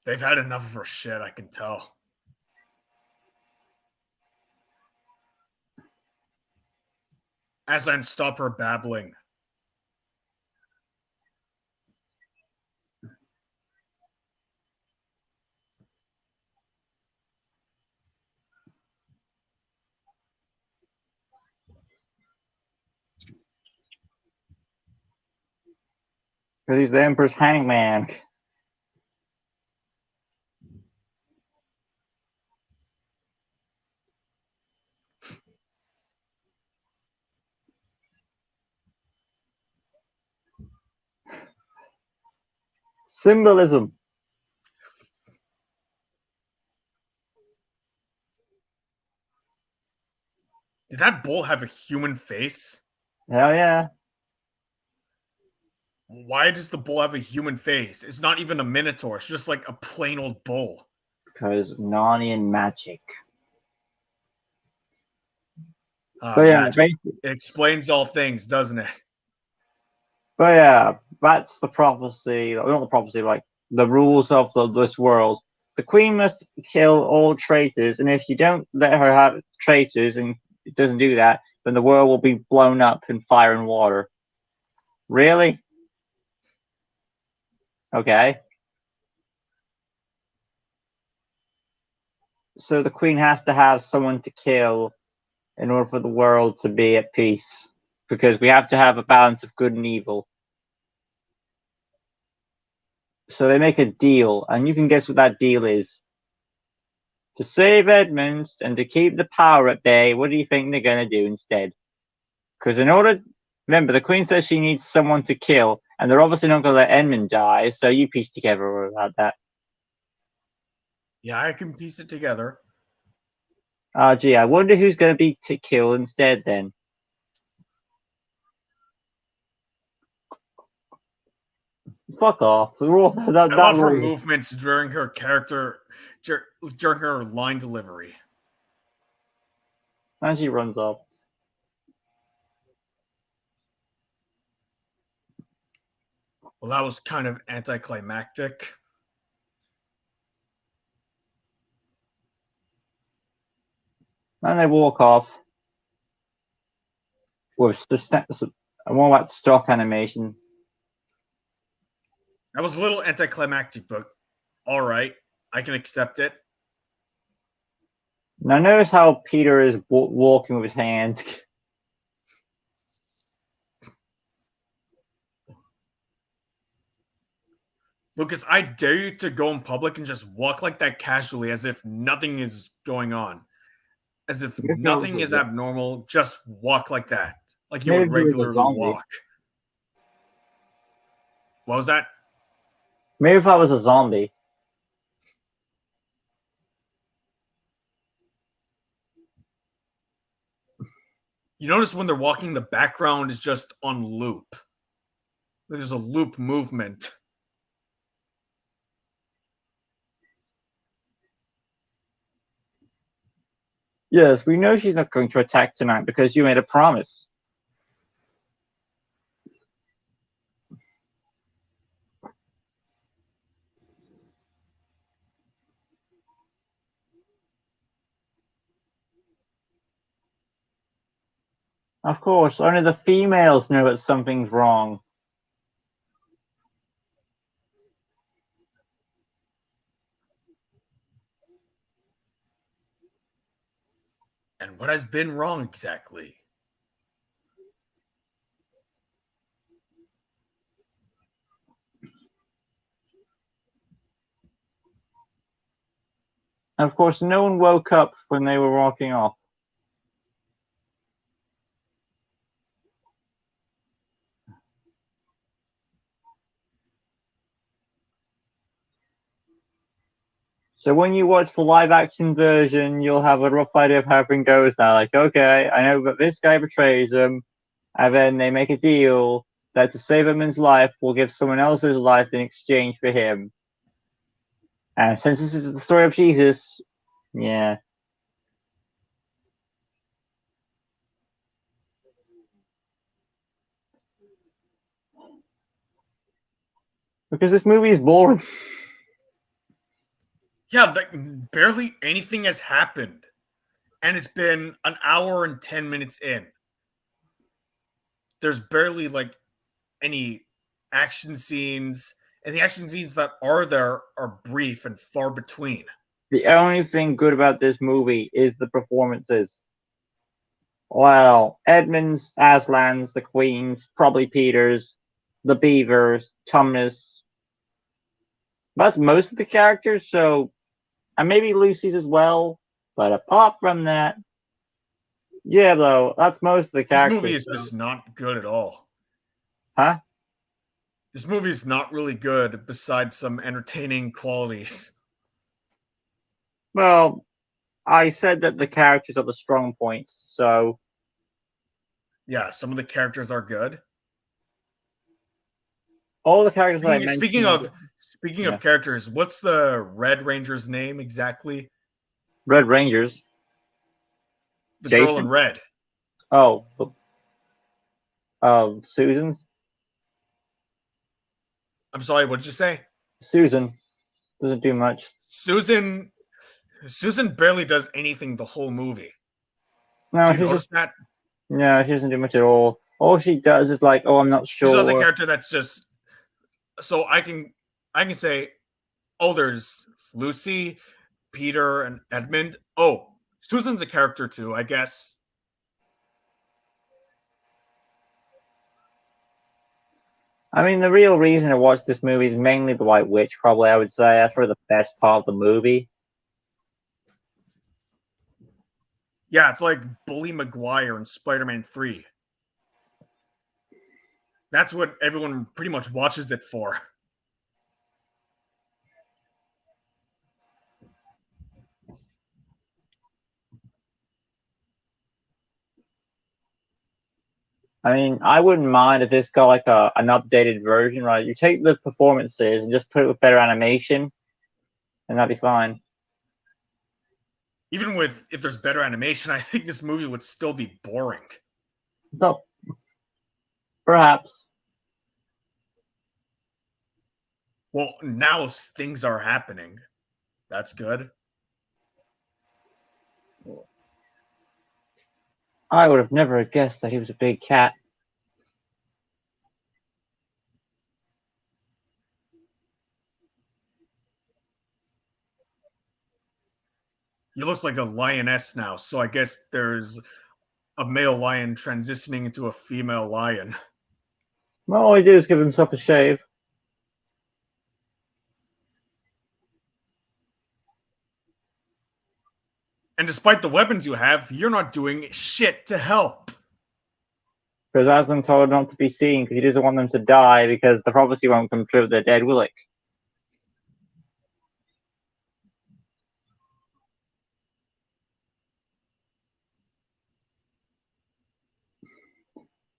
They've had enough of her shit, I can tell. Aslan, stop her babbling. because he's the Emperor's hangman. Symbolism. Did that bull have a human face? Hell yeah. Why does the bull have a human face? It's not even a minotaur. It's just like a plain old bull. Because Narnian magic. Ah, But yeah, magic. It explains all things, doesn't it? But yeah, that's the prophecy. Not the prophecy, like the rules of this world. The Queen must kill all traitors, and if you don't let her have traitors and it doesn't do that, then the world will be blown up in fire and water. Really? Okay. So the Queen has to have someone to kill in order for the world to be at peace. Because we have to have a balance of good and evil. So they make a deal, and you can guess what that deal is. To save Edmund and to keep the power at bay, what do you think they're going to do instead? Because in order Remember, the Queen says she needs someone to kill, and they're obviously not going to let Edmund die, so you piece together about that. Yeah, I can piece it together. Oh, gee, I wonder who's going to be killed instead then. Fuck off. We're all, I love her movements during her during her line delivery. And she runs off. Well, that was kind of anticlimactic. And they walk off with more about stock animation. That was a little anticlimactic, but all right, I can accept it. Now notice how Peter is walking with his hands. Lucas, I dare you to go in public and just walk like that casually as if nothing is going on. As if nothing is abnormal, just walk like that. Like you would regularly walk. What was that? Maybe if I was a zombie. You notice when they're walking, the background is just on loop. There's a loop movement. Yes, we know she's not going to attack tonight because you made a promise. Of course, only the females know that something's wrong. And what has been wrong exactly? And of course, no one woke up when they were walking off. So when you watch the live action version, you'll have a rough idea of how everything goes now. Like, okay, I know that this guy betrays them, and then they make a deal that to save Edmund's life, we'll give someone else's life in exchange for him. And since this is the story of Jesus, yeah. Because this movie is boring. Yeah, like barely anything has happened. And it's been an hour and 10 minutes in. There's barely like any action scenes, and the action scenes that are there are brief and far between. The only thing good about this movie is the performances. Well, Edmonds, Aslan's, the Queens, probably Peters, the Beavers, Thomas. That's most of the characters, so and maybe Lucy's as well. But apart from that, yeah, though, that's most of the characters. This movie is just not good at all. Huh? This movie is not really good besides some entertaining qualities. Well, I said that the characters are the strong points, so yeah, some of the characters are good. All the characters that I mentioned. Speaking of characters, what's the Red Ranger's name exactly? Red Rangers. The Jason? Girl in red. Oh, Susan's. I'm sorry, what did you say? Susan doesn't do much. Susan barely does anything the whole movie. No, did you notice that? No, she doesn't do much at all. All she does is like, oh, I'm not sure. She's a character that's just so I can say, oh, there's Lucy, Peter, and Edmund. Oh, Susan's a character too, I guess. I mean, the real reason to watch this movie is mainly the White Witch, probably, I would say. That's probably the best part of the movie. Yeah, it's like Bully Maguire in Spider-Man 3. That's what everyone pretty much watches it for. I mean, I wouldn't mind if this got like an updated version, right? You take the performances and just put it with better animation, and that'd be fine. Even with if there's better animation, I think this movie would still be boring. So, perhaps. Well, now things are happening. That's good. I would have never guessed that he was a big cat. He looks like a lioness now, so I guess there's a male lion transitioning into a female lion. Well, all he did was give himself a shave. And despite the weapons you have, you're not doing shit to help. Because Aslan told him not to be seen because he doesn't want them to die because the prophecy won't come true if they're dead, will it?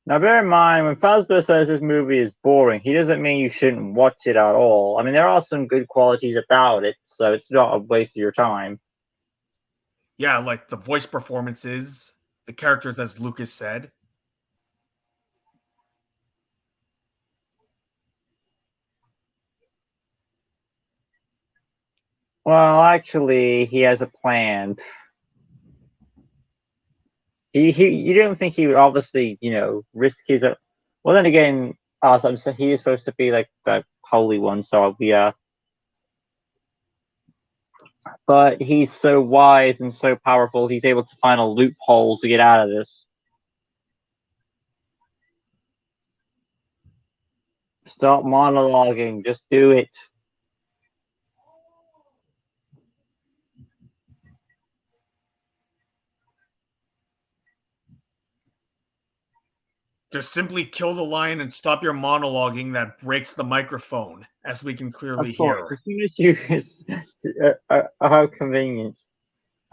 Now, bear in mind, when Fazbear says this movie is boring, he doesn't mean you shouldn't watch it at all. I mean, there are some good qualities about it, so it's not a waste of your time. Yeah, like the voice performances, the characters, as Lucas said. Well, actually, he has a plan. You don't think he would obviously, risk his. Well, then again, so he is supposed to be like the holy one, so yeah. But he's so wise and so powerful, he's able to find a loophole to get out of this. Stop monologuing. Just do it. Just simply kill the lion and stop your monologuing that breaks the microphone, as we can clearly Of course, hear. as soon as you, how convenient.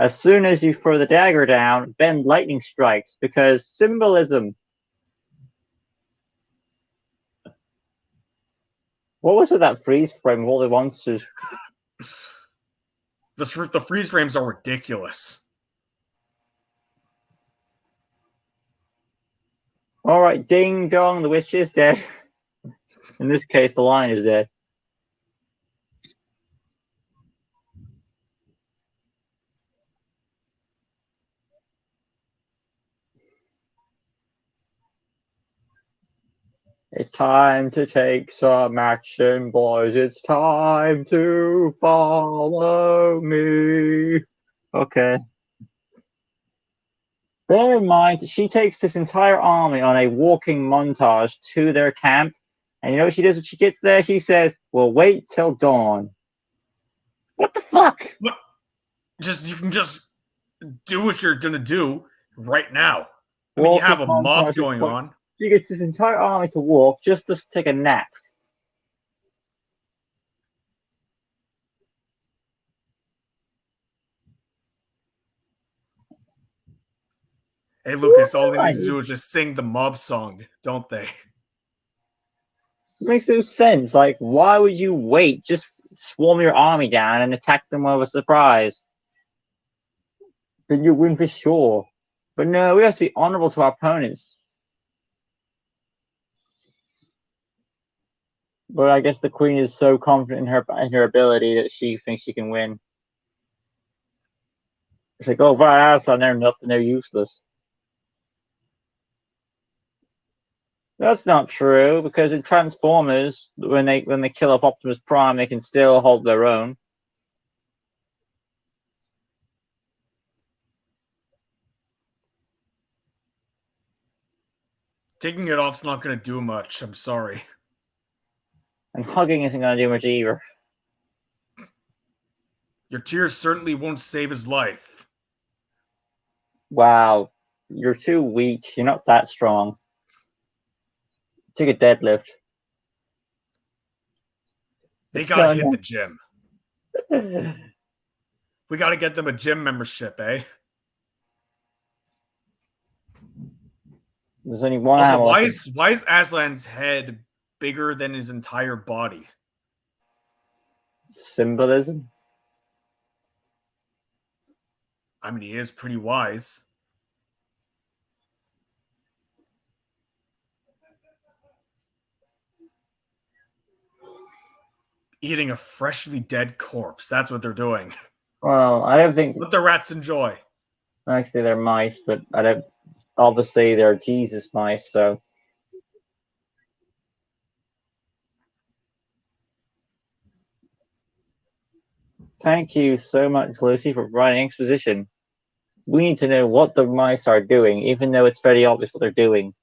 As soon as you throw the dagger down, then lightning strikes because symbolism. What was with that freeze frame of all the monsters? The freeze frames are ridiculous. All right, ding dong, the witch is dead. In this case, the lion is dead. It's time to take some action, boys. It's time to follow me. Okay. Bear in mind, she takes this entire army on a walking montage to their camp. And you know what she does when she gets there? She says, "We'll wait till dawn." What the fuck? You can just do what you're gonna do right now. I mean, you Walking have a mob montage. going on. She gets this entire army to walk just to take a nap. Hey, Lucas, all they need to do is just sing the mob song, don't they? It makes no sense. Like, why would you wait? Just swarm your army down and attack them with a surprise. Then you win for sure. But no, we have to be honorable to our opponents. But I guess the queen is so confident in her ability that she thinks she can win. It's like, oh, right, Aslan, they're nothing, they're useless. That's not true because in Transformers, when they kill off Optimus Prime, they can still hold their own. Taking it off's not going to do much. I'm sorry. And hugging isn't going to do much either. Your tears certainly won't save his life. Wow, you're too weak. You're not that strong. Take a deadlift. They It's gotta going hit on. the gym. We gotta get them a gym membership, eh? There's only one Also, animal. why is Aslan's head bigger than his entire body? Symbolism. I mean, he is pretty wise. Eating a freshly dead corpse. That's what they're doing. Well, I don't think Let the rats enjoy. actually they're mice, but I don't. Obviously, they're Jesus mice, so. Thank you so much, Lucy, for providing exposition. We need to know what the mice are doing, even though it's very obvious what they're doing.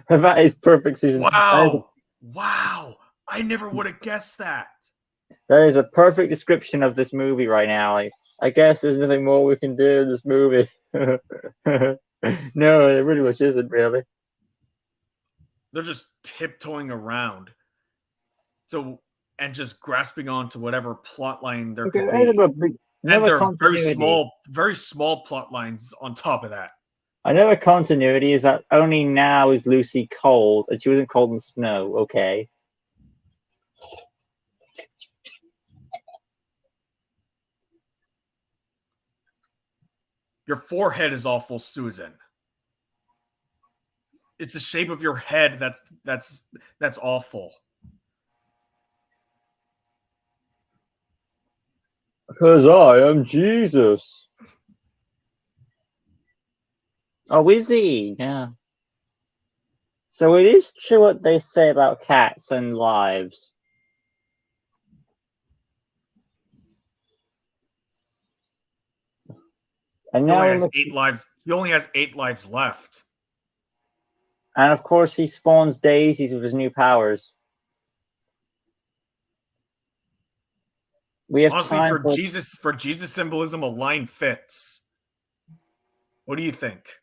That is perfect, Susan. Wow. Wow. I never would have guessed that. That is a perfect description of this movie right now. I guess there's nothing more we can do in this movie. No, it really much isn't, really. They're just tiptoeing around. So, and just grasping onto whatever plot line there Okay, could there's be. And another they're continuity. very small plot lines on top of that. Another continuity is that only now is Lucy cold, and she wasn't cold in the snow. Okay. Your forehead is awful, Susan. It's the shape of your head that's awful. Because I am Jesus. Oh, is he? Yeah. So it is true what they say about cats and lives. And He only now, has 8 lives. He only has 8 lives left. and of course, he spawns daisies with his new powers. We have Honestly, time for Jesus symbolism, a line fits. What do you think?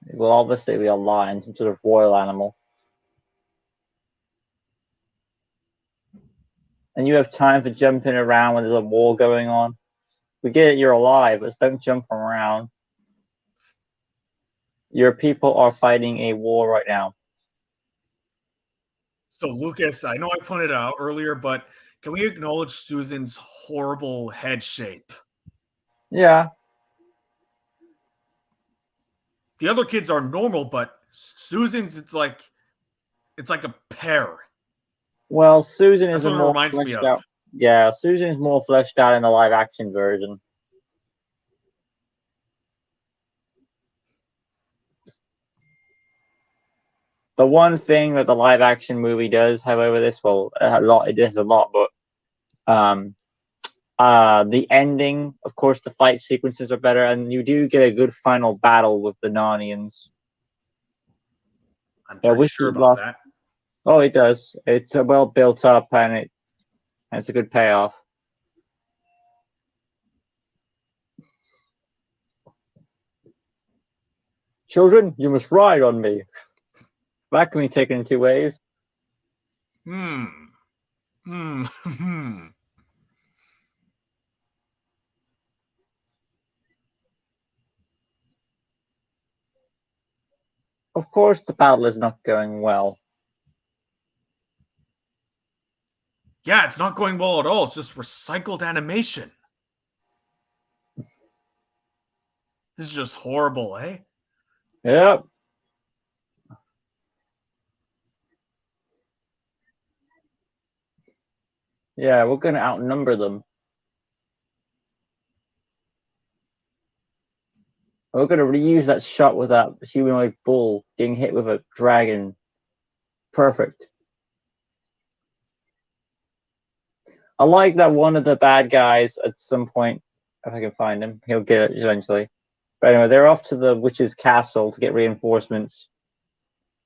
it will obviously be a lion, some sort of royal animal. And you have time for jumping around when there's a war going on. We get it, you're alive, but don't jump around. Your people are fighting a war right now. So, Lucas, I know I pointed it out earlier, but can we acknowledge Susan's horrible head shape? Yeah. The other kids are normal, but Susan's it's like a pear. Well, Susan That's is a what it more reminds me fleshed of. out. Yeah, Susan is more fleshed out in the live action version. The one thing that the live action movie does, however, it does a lot, but the ending, of course, the fight sequences are better, and you do get a good final battle with the Narnians. I'm pretty sure about that. Oh, it does. It's well built up, and it's a good payoff. Children, you must ride on me. That can be taken in two ways. Of course, the battle is not going well. Yeah, it's not going well at all. It's just recycled animation. This is just horrible, eh? Yep. Yeah, we're going to outnumber them. We're going to reuse that shot with that humanoid bull getting hit with a dragon. Perfect. I like that one of the bad guys at some point, if I can find him, he'll get it eventually. But anyway, they're off to the witch's castle to get reinforcements.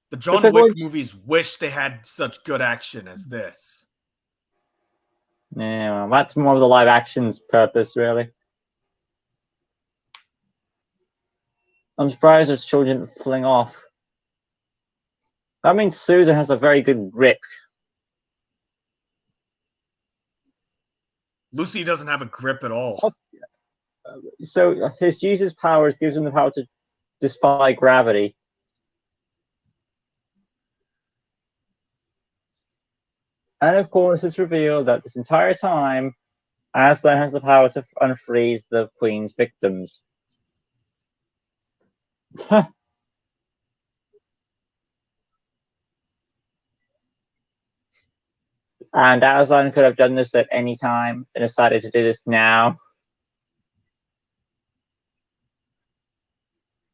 The John Because Wick movies wish they had such good action as this. yeah, well, that's more of the live action's purpose, really. I'm surprised those children didn't fling off. That means Susan has a very good grip. Lucy doesn't have a grip at all. So his Jesus' powers gives him the power to defy gravity. And of course, it's revealed that this entire time, Aslan has the power to unfreeze the Queen's victims. And Aslan could have done this at any time and decided to do this now.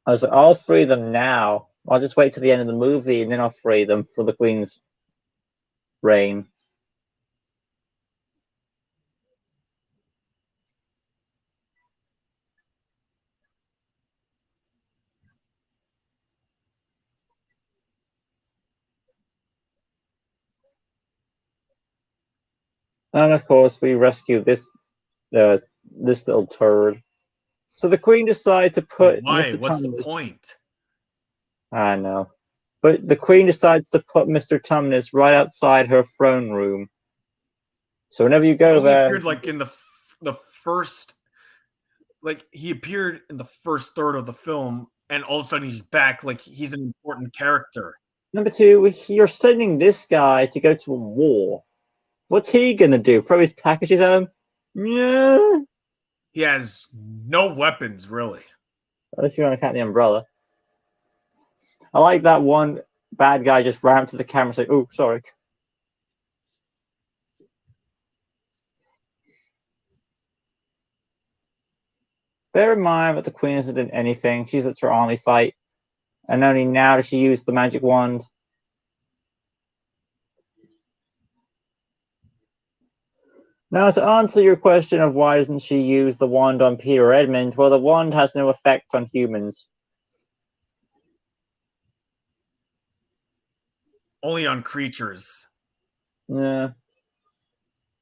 I was like, I'll free them now. I'll just wait till the end of the movie and then I'll free them for the Queen's reign. And of course, we rescue this little turd. So the Queen decides to But put why? Mr. What's the Tumnus. point? I know. But the Queen decides to put Mr. Tumnus right outside her throne room. So whenever you He go only there, appeared like in the first, like he appeared in the first third of the film, and all of a sudden he's back, like he's an important character. number two, you're sending this guy to go to a war. What's he gonna do? Throw his packages at him? Yeah. He has no weapons, really. Unless you want to count the umbrella. I like that one bad guy just ran up to the camera and said, "Oh, sorry." Bear in mind that the Queen hasn't done anything. She's let her army fight. And only now does she use the magic wand. Now, to answer your question of why doesn't she use the wand on Peter or Edmund, well, the wand has no effect on humans. Only on creatures. Yeah.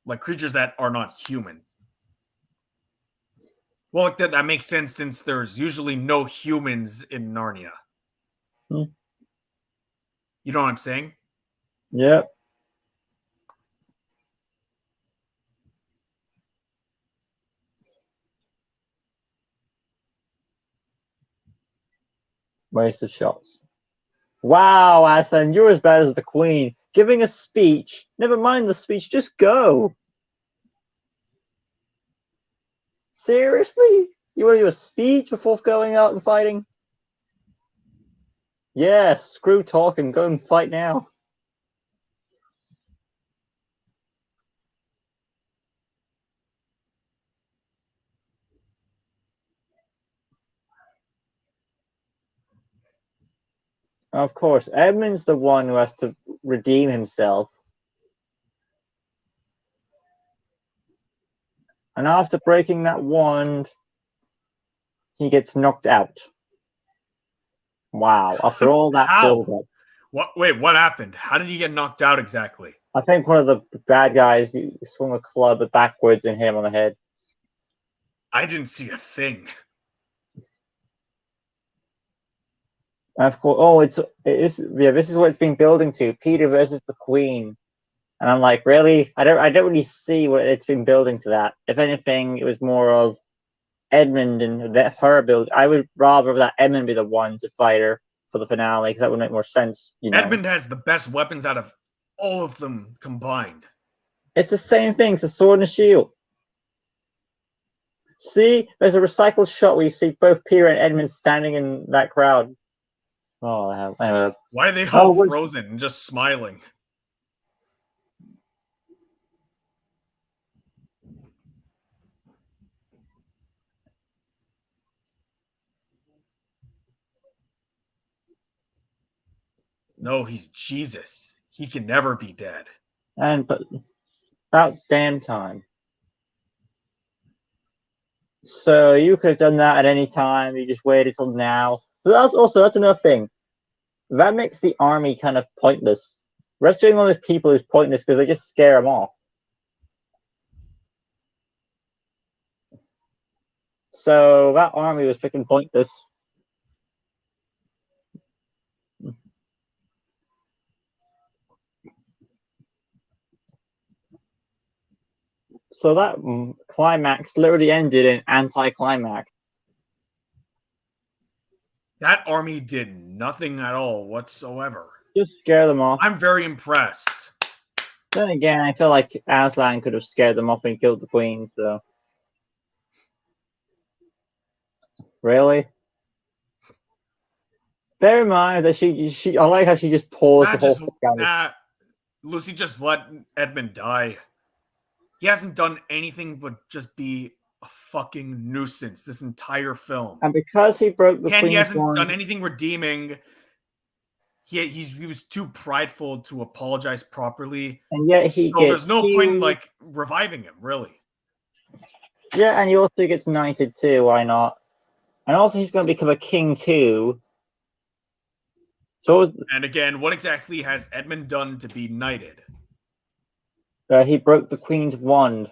Like creatures that are not human. Well, that makes sense since there's usually no humans in Narnia. Hmm. You know what I'm saying? Yep. Waste of shots. Wow, Aslan, you're as bad as the Queen. Giving a speech. Never mind the speech, just go. Seriously? You want to do a speech before going out and fighting? Yeah, screw talking. Go and fight now. Of course, Edmund's the one who has to redeem himself. And after breaking that wand, he gets knocked out. Wow, after all that build-up. Wait, what happened? How did he get knocked out exactly? I think one of the bad guys swung a club backwards and hit him on the head. I didn't see a thing. And of course, this is what it's been building to: Peter versus the Queen. And I'm like, really? I don't really see what it's been building to that. If anything, it was more of Edmund and her build. I would rather that Edmund be the one to fight her for the finale, because that would make more sense. You know, Edmund has the best weapons out of all of them combined. It's the same thing. It's a sword and a shield. See, there's a recycled shot where you see both Peter and Edmund standing in that crowd. Oh, anyway. Why are they all frozen and just smiling? No, he's Jesus. He can never be dead. But about damn time. So you could have done that at any time. You just waited till now. But that's another thing. that makes the army kind of pointless. Rescuing all those people is pointless because they just scare them off. So that army was freaking pointless. So that climax literally ended in anti-climax. That army did nothing at all whatsoever. Just scare them off. I'm very impressed. Then again, I feel like Aslan could have scared them off and killed the queen, so. Really? Bear in mind that she I like how she just paused the whole thing. Lucy just let Edmund die. He hasn't done anything but just be a fucking nuisance this entire film. And because he broke the queen's he hasn't done anything redeeming. He was too prideful to apologize properly. And yet there's no point in like reviving him, really. Yeah, and he also gets knighted too, why not? And also he's gonna become a king too. And again, what exactly has Edmund done to be knighted? He broke the queen's wand.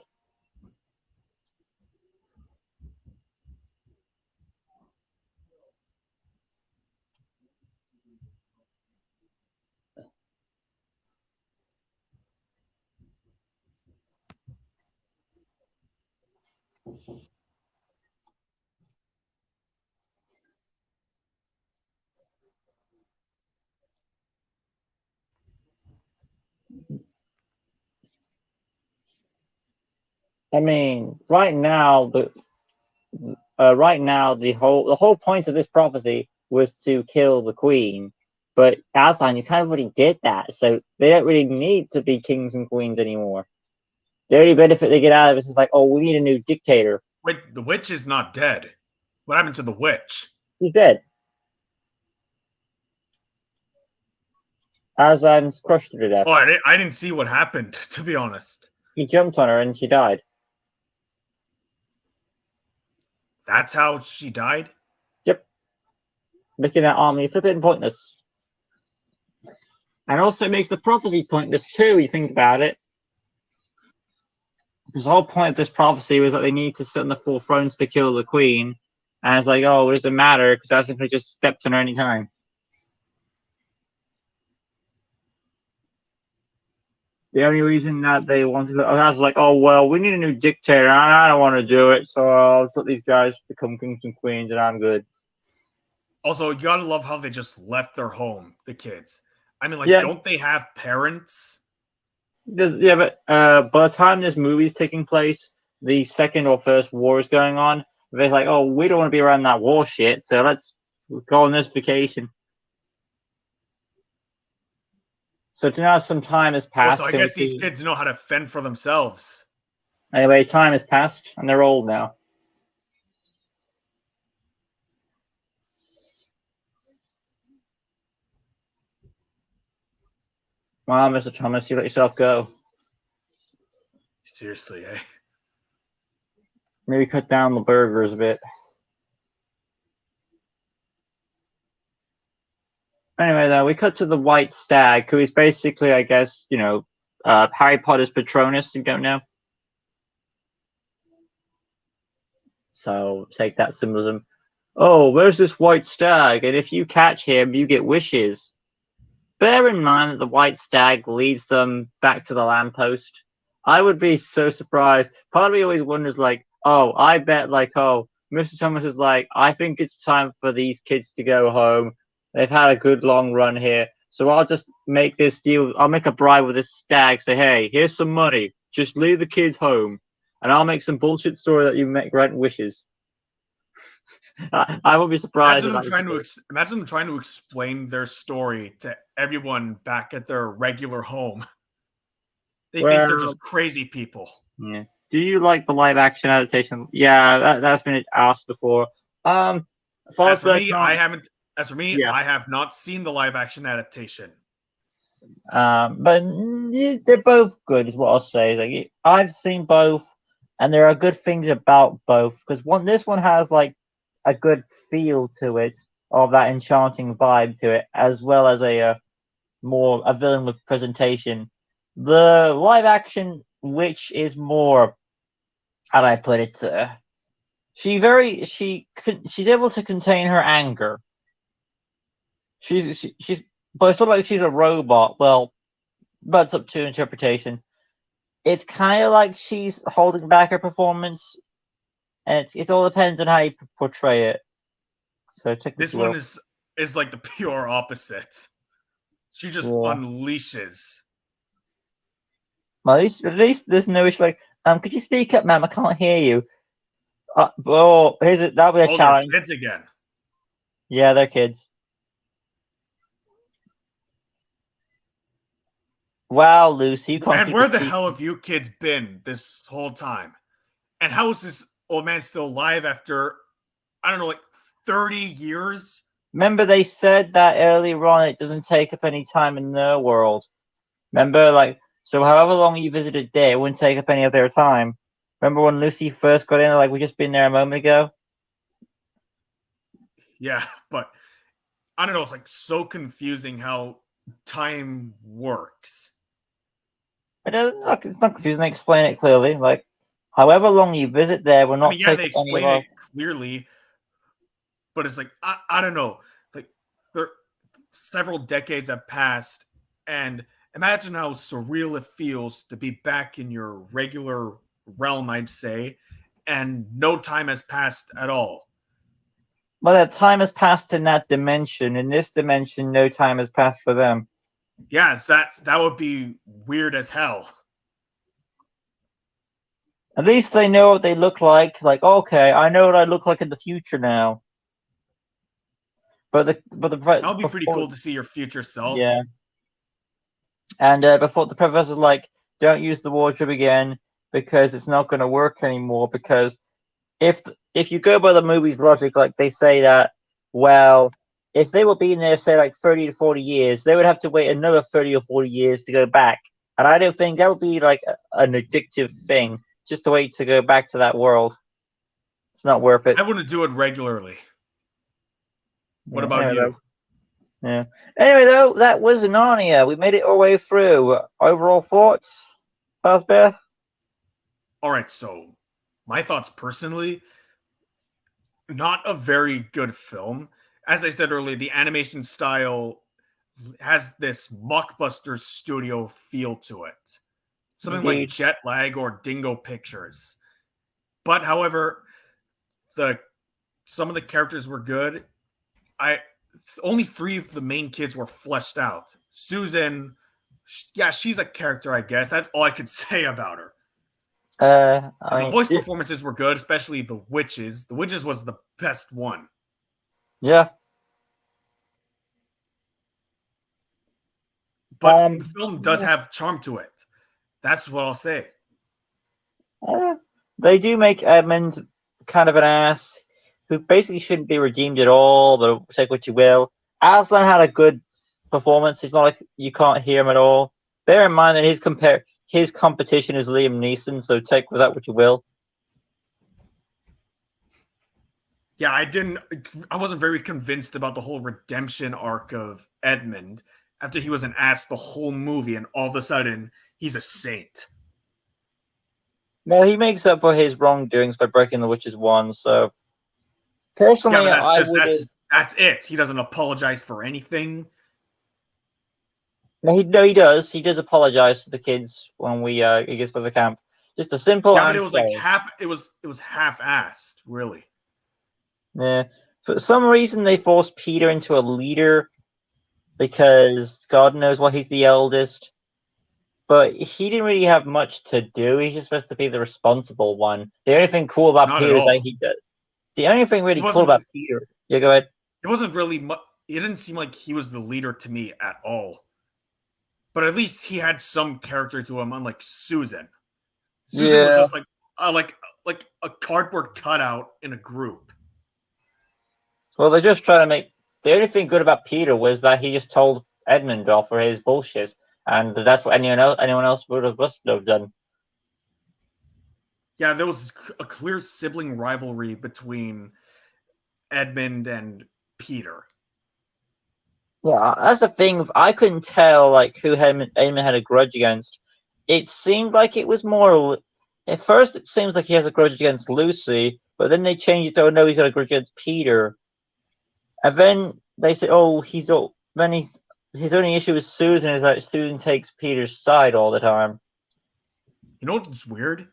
I mean, right now the whole point of this prophecy was to kill the queen, but Aslan, you kind of already did that, so they don't really need to be kings and queens anymore. The only benefit they get out of this is like, oh, we need a new dictator. Wait, the witch is not dead. What happened to the witch? She's dead. Aslan's crushed her to death. Oh, I didn't see what happened, to be honest. He jumped on her and she died. That's how she died? Yep. Making that army flipping pointless. And also it makes the prophecy pointless too, you think about it. Because the whole point of this prophecy was that they need to sit on the 4 thrones to kill the queen. And it's like, oh, it doesn't matter because Aslan could just stepped on her any time. The only reason that they wanted to, I was like, oh, well, we need a new dictator. I don't want to do it, so I'll let these guys become kings and queens, and I'm good. Also, you gotta love how they just left their home, the kids. I mean, like, don't they have parents? Yeah, but by the time this movie's taking place, the second or first war is going on. They're like, oh, we don't want to be around that war shit, so let's go on this vacation. So now some time has passed. So I guess these kids know how to fend for themselves. Anyway, time has passed, and they're old now. Wow, Mr. Thomas, you let yourself go. Seriously, eh? Maybe cut down the burgers a bit. Anyway, though, we cut to the White Stag, who is basically, I guess, you know, Harry Potter's Patronus, you don't know. So take that symbolism. Oh, where's this White Stag? And if you catch him, you get wishes. Bear in mind that the White Stag leads them back to the lamppost. I would be so surprised. Part of me always wonders, like, oh, I bet, like, oh, Mr. Thomas is like, I think it's time for these kids to go home. They've had a good long run here. So I'll just make this deal. I'll make a bribe with this stag. Say, hey, here's some money. Just leave the kids home. And I'll make some bullshit story that you make grant wishes. I would be surprised. Imagine them trying to explain their story to everyone back at their regular home. They think they're just crazy people. Yeah. Do you like the live action adaptation? Yeah, that's been asked before. As for me, I have not seen the live action adaptation. But they're both good, is what I'll say. Like, I've seen both, and there are good things about both. Because this one has like a good feel to it, of that enchanting vibe to it, as well as more a villain with presentation. The live action witch is more, how do I put it? She's able to contain her anger. She's but it's not like she's a robot. Well, that's up to interpretation. It's kind of like she's holding back her performance, and it all depends on how you portray it. So take This one is like the pure opposite. She just unleashes. Well, at least there's no issue. Like, could you speak up, ma'am? I can't hear you. That'll be a challenge. They're kids again. Yeah, they're kids. Wow, Lucy, you can't. And where the hell have you kids been this whole time? And how is this old man still alive after, I don't know, like 30 years? Remember, they said that earlier on. It doesn't take up any time in their world. Remember, like, so however long you visited there, it wouldn't take up any of their time. Remember when Lucy first got in? Like, we just been there a moment ago. Yeah, but I don't know. It's like so confusing how time works. It's not confusing. They explain it clearly. Like, however long you visit there, we're not they explain it clearly, but it's like I don't know. Like, several decades have passed, and imagine how surreal it feels to be back in your regular realm, I'd say, and no time has passed at all. Well, that time has passed in that dimension. In this dimension, no time has passed for them. Yes, that would be weird as hell. At least they know what they look like. Like, okay, I know what I look like in the future now. But that would be pretty cool to see your future self. Yeah. And before the professor's like, don't use the wardrobe again because it's not going to work anymore. Because if you go by the movie's logic, like they say that, well, if they were being there, say, like 30 to 40 years, they would have to wait another 30 or 40 years to go back. And I don't think that would be like an addictive thing, just to wait to go back to that world. It's not worth it. I wouldn't do it regularly. What about you? Yeah. Anyway, though, that was Narnia. We made it all the way through. Overall thoughts, Fazbear? All right, so my thoughts personally, not a very good film. As I said earlier, the animation style has this mockbuster studio feel to it. Something like Jet Lag or Dingo Pictures. But however, some of the characters were good. Only 3 of the main kids were fleshed out. Susan, yeah, she's a character, I guess. That's all I could say about her. The voice performances were good, especially the witches. The witches was the best one. Yeah. But the film does have charm to it. That's what I'll say. They do make Edmund kind of an ass who basically shouldn't be redeemed at all, but take what you will. Aslan had a good performance. It's not like you can't hear him at all. Bear in mind that his competition is Liam Neeson, so take with that what you will. Yeah, I wasn't very convinced about the whole redemption arc of Edmund after he was an ass the whole movie, and all of a sudden he's a saint. Well, he makes up for his wrongdoings by breaking the witch's wand. So personally, that's it. He doesn't apologize for anything. No, he does. He does apologize to the kids when he gets by the camp. Just a simple. Yeah, but it was like half. It was half-assed, really. Yeah. For some reason, they forced Peter into a leader because God knows why he's the eldest. But he didn't really have much to do. He's just supposed to be the responsible one. The only thing cool about Peter is that he does. The only thing really cool about Peter. Yeah, go ahead. It wasn't really much. It didn't seem like he was the leader to me at all. But at least he had some character to him, unlike Susan. Susan was just like a cardboard cutout in a group. Well, they're just trying to make. The only thing good about Peter was that he just told Edmund off for his bullshit. And that's what anyone else would have done. Yeah, there was a clear sibling rivalry between Edmund and Peter. Yeah, that's the thing. I couldn't tell like who Eamon had a grudge against. It seemed like it was more. At first, it seems like he has a grudge against Lucy, but then they changed it to, oh no, he's got a grudge against Peter. And then they say, oh, then his only issue with Susan is that Susan takes Peter's side all the time. You know what's weird?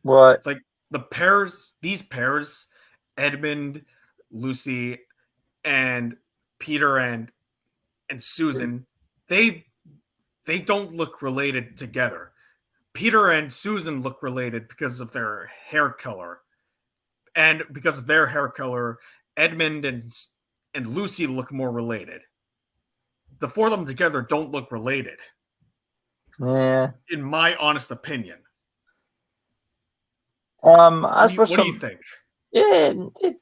What? Like these pairs, Edmund, Lucy, and Peter and Susan, they don't look related together. Peter and Susan look related because of their hair color. And because of their hair color, Edmund and Lucy look more related. The four of them together don't look related. Yeah. In my honest opinion. What do you think? Yeah,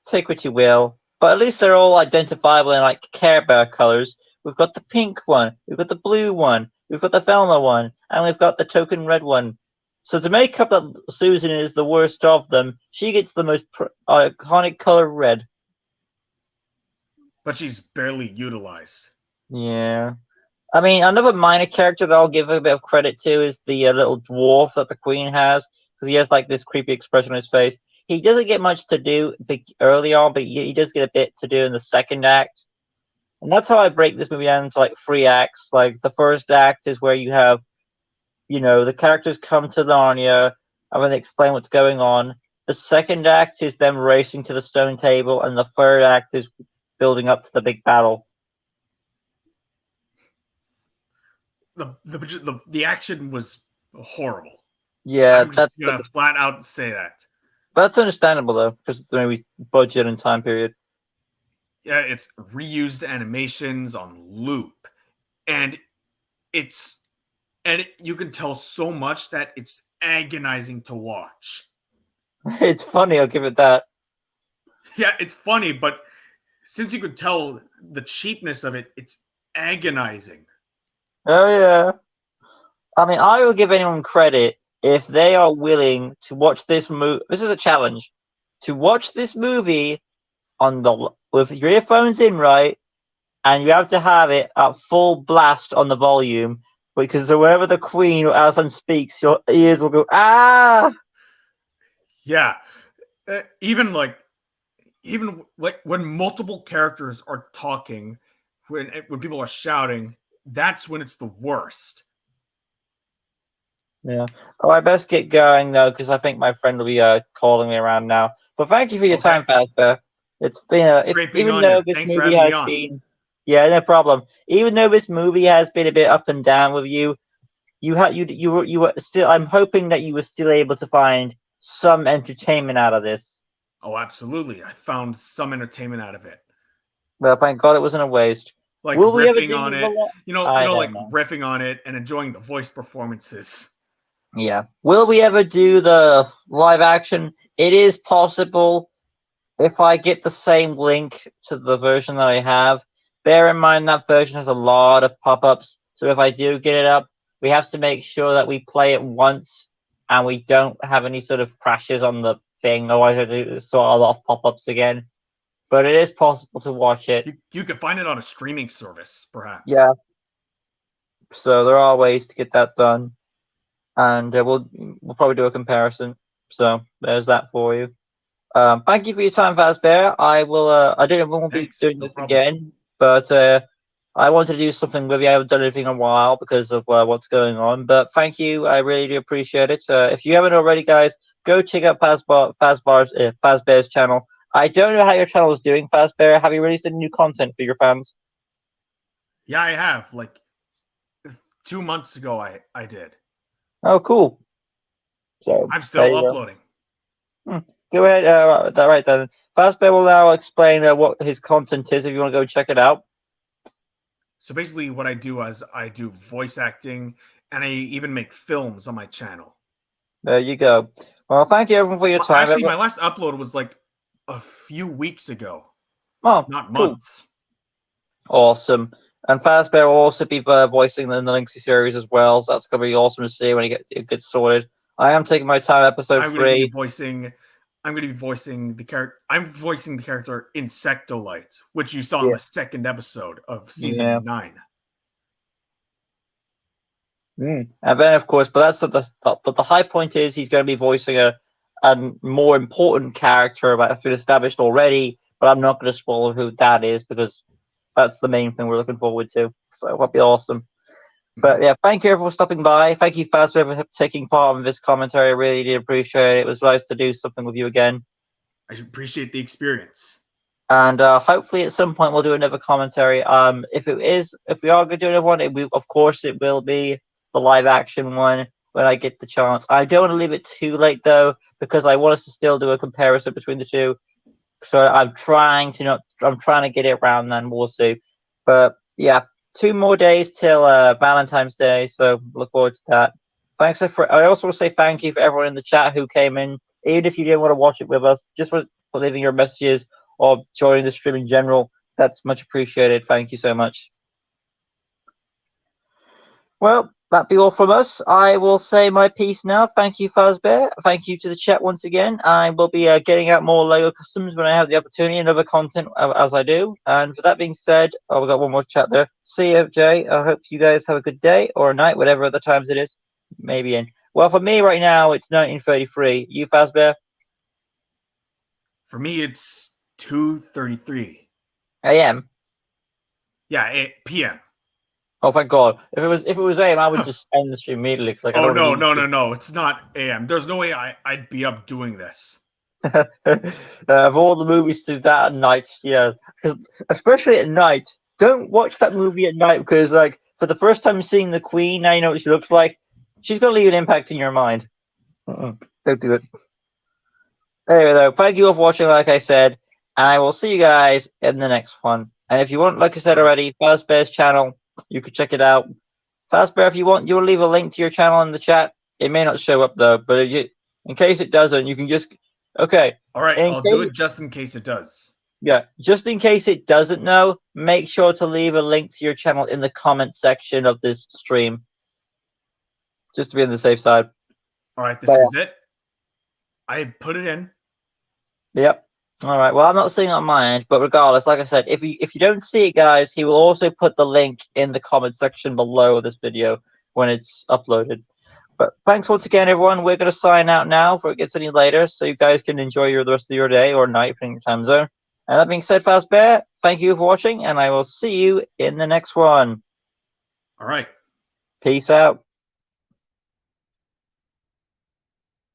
take what you will. But at least they're all identifiable in like Care Bear colors. We've got the pink one, we've got the blue one, we've got the Velma one, and we've got the token red one. So to make up that Susan is the worst of them, she gets the most iconic color red. But she's barely utilized. Yeah. I mean, another minor character that I'll give a bit of credit to is the little dwarf that the Queen has, because he has like this creepy expression on his face. He doesn't get much to do early on, but he does get a bit to do in the second act. And that's how I break this movie down into like 3 acts. Like the first act is where you have, the characters come to Narnia and then they explain what's going on. The second act is them racing to the stone table, and the third act is building up to the big battle. The action was horrible. Yeah, I'm just gonna flat out say that. That's understandable though, because it's the movie's budget and time period. Yeah, it's reused animations on loop, and you can tell so much that it's agonizing to watch. It's funny, I'll give it that. Yeah, it's funny, but since you could tell the cheapness of it, it's agonizing. Oh yeah. I mean, I will give anyone credit if they are willing to watch this movie. This is a challenge. To watch this movie with your earphones in, right? And you have to have it at full blast on the volume, because whenever the Queen or Aslan speaks, your ears will go, ah! Yeah. Even when multiple characters are talking, when people are shouting, that's when it's the worst. Yeah. Oh, I best get going though, because I think my friend will be calling me around now. But thank you for your time, Fazbear. It's been even though this movie has been, yeah, no problem. Even though this movie has been a bit up and down with you, you were still. I'm hoping that you were still able to find some entertainment out of this. Oh, absolutely! I found some entertainment out of it. Well, thank God it wasn't a waste. Like riffing on it, like riffing on it and enjoying the voice performances. Yeah. Will we ever do the live action? It is possible if I get the same link to the version that I have. Bear in mind that version has a lot of pop-ups, so if I do get it up, we have to make sure that we play it once and we don't have any sort of crashes on the thing, otherwise I do sort a lot of pop-ups again. But it is possible to watch it. You could find it on a streaming service, perhaps. Yeah. So there are ways to get that done, and we'll probably do a comparison. So there's that for you. Thank you for your time, Fazbear. I will. I don't know if we'll be doing this again, but I wanted to do something with you. I haven't done anything in a while because of what's going on. But thank you. I really do appreciate it. If you haven't already, guys, go check out Fazbear's channel. I don't know how your channel is doing, Fazbear. Have you released any new content for your fans? Yeah, I have. Like 2 months ago, I did. Oh, cool. So I'm still uploading. Go ahead. Right then. Fazbear will now explain what his content is if you want to go check it out. So basically what I do is I do voice acting, and I even make films on my channel. There you go. Well, thank you everyone for your time. Actually, my last upload was like a few weeks ago. Oh, not months. Cool. Awesome. And Fazbear will also be voicing in the Linksy series as well, so that's going to be awesome to see when it gets sorted. I am taking my time, episode 3. I'm going to be voicing I'm going to be voicing the character. I'm voicing the character Insectolite, which you saw in Yeah. the second episode of Yeah. season 9. And then, of course, but the high point is he's going to be voicing a more important character that's been established already. But I'm not going to spoil who that is because that's the main thing we're looking forward to. So that'll be awesome. But yeah, thank you everyone for stopping by. Thank you, Fazbear, for taking part in this commentary. I really did appreciate it. It was nice to do something with you again. I appreciate the experience. And hopefully at some point we'll do another commentary. If we are going to do another one, of course it will be the live action one when I get the chance. I don't want to leave it too late though, because I want us to still do a comparison between the two. So I'm trying to get it around then. We'll see. But yeah, 2 more days till Valentine's Day, so look forward to that. I also want to say thank you for everyone in the chat who came in, even if you didn't want to watch it with us, just for leaving your messages or joining the stream in general. That's much appreciated. Thank you so much. Well, that be all from us. I will say my piece now. Thank you, Fazbear. Thank you to the chat once again. I will be getting out more Lego customs when I have the opportunity and other content as I do. And for that being said, we've got one more chat there. See you, Jay. I hope you guys have a good day or a night, whatever other times it is. Maybe in. Well, for me right now, it's 1933. You, Fazbear? For me, it's 2:33 a.m. Yeah, 8 p.m. Oh, thank God! If it was a.m., I would just end the stream immediately. Like, oh no! It's not a.m. There's no way I'd be up doing this. Of all the movies to do that at night, yeah, because especially at night, don't watch that movie at night because, like, for the first time seeing the Queen, now you know what she looks like. She's gonna leave an impact in your mind. Don't do it. Anyway, though, thank you all for watching. Like I said, and I will see you guys in the next one. And if you want, like I said already, Fazbear's channel, you can check it out. Fazbear, if you want, you will leave a link to your channel in the chat. It may not show up though, but in case it doesn't, you can just okay. All right, I'll do it just in case it does. Yeah, just in case it doesn't know, make sure to leave a link to your channel in the comment section of this stream, just to be on the safe side. All right, this is it. I put it in. Yep. All right. Well, I'm not seeing it on my end, but regardless, like I said, if you don't see it, guys, he will also put the link in the comment section below this video when it's uploaded. But thanks once again, everyone. We're going to sign out now before it gets any later, so you guys can enjoy the rest of your day or night, depending on your time zone. And that being said, Fazbear, thank you for watching, and I will see you in the next one. All right. Peace out.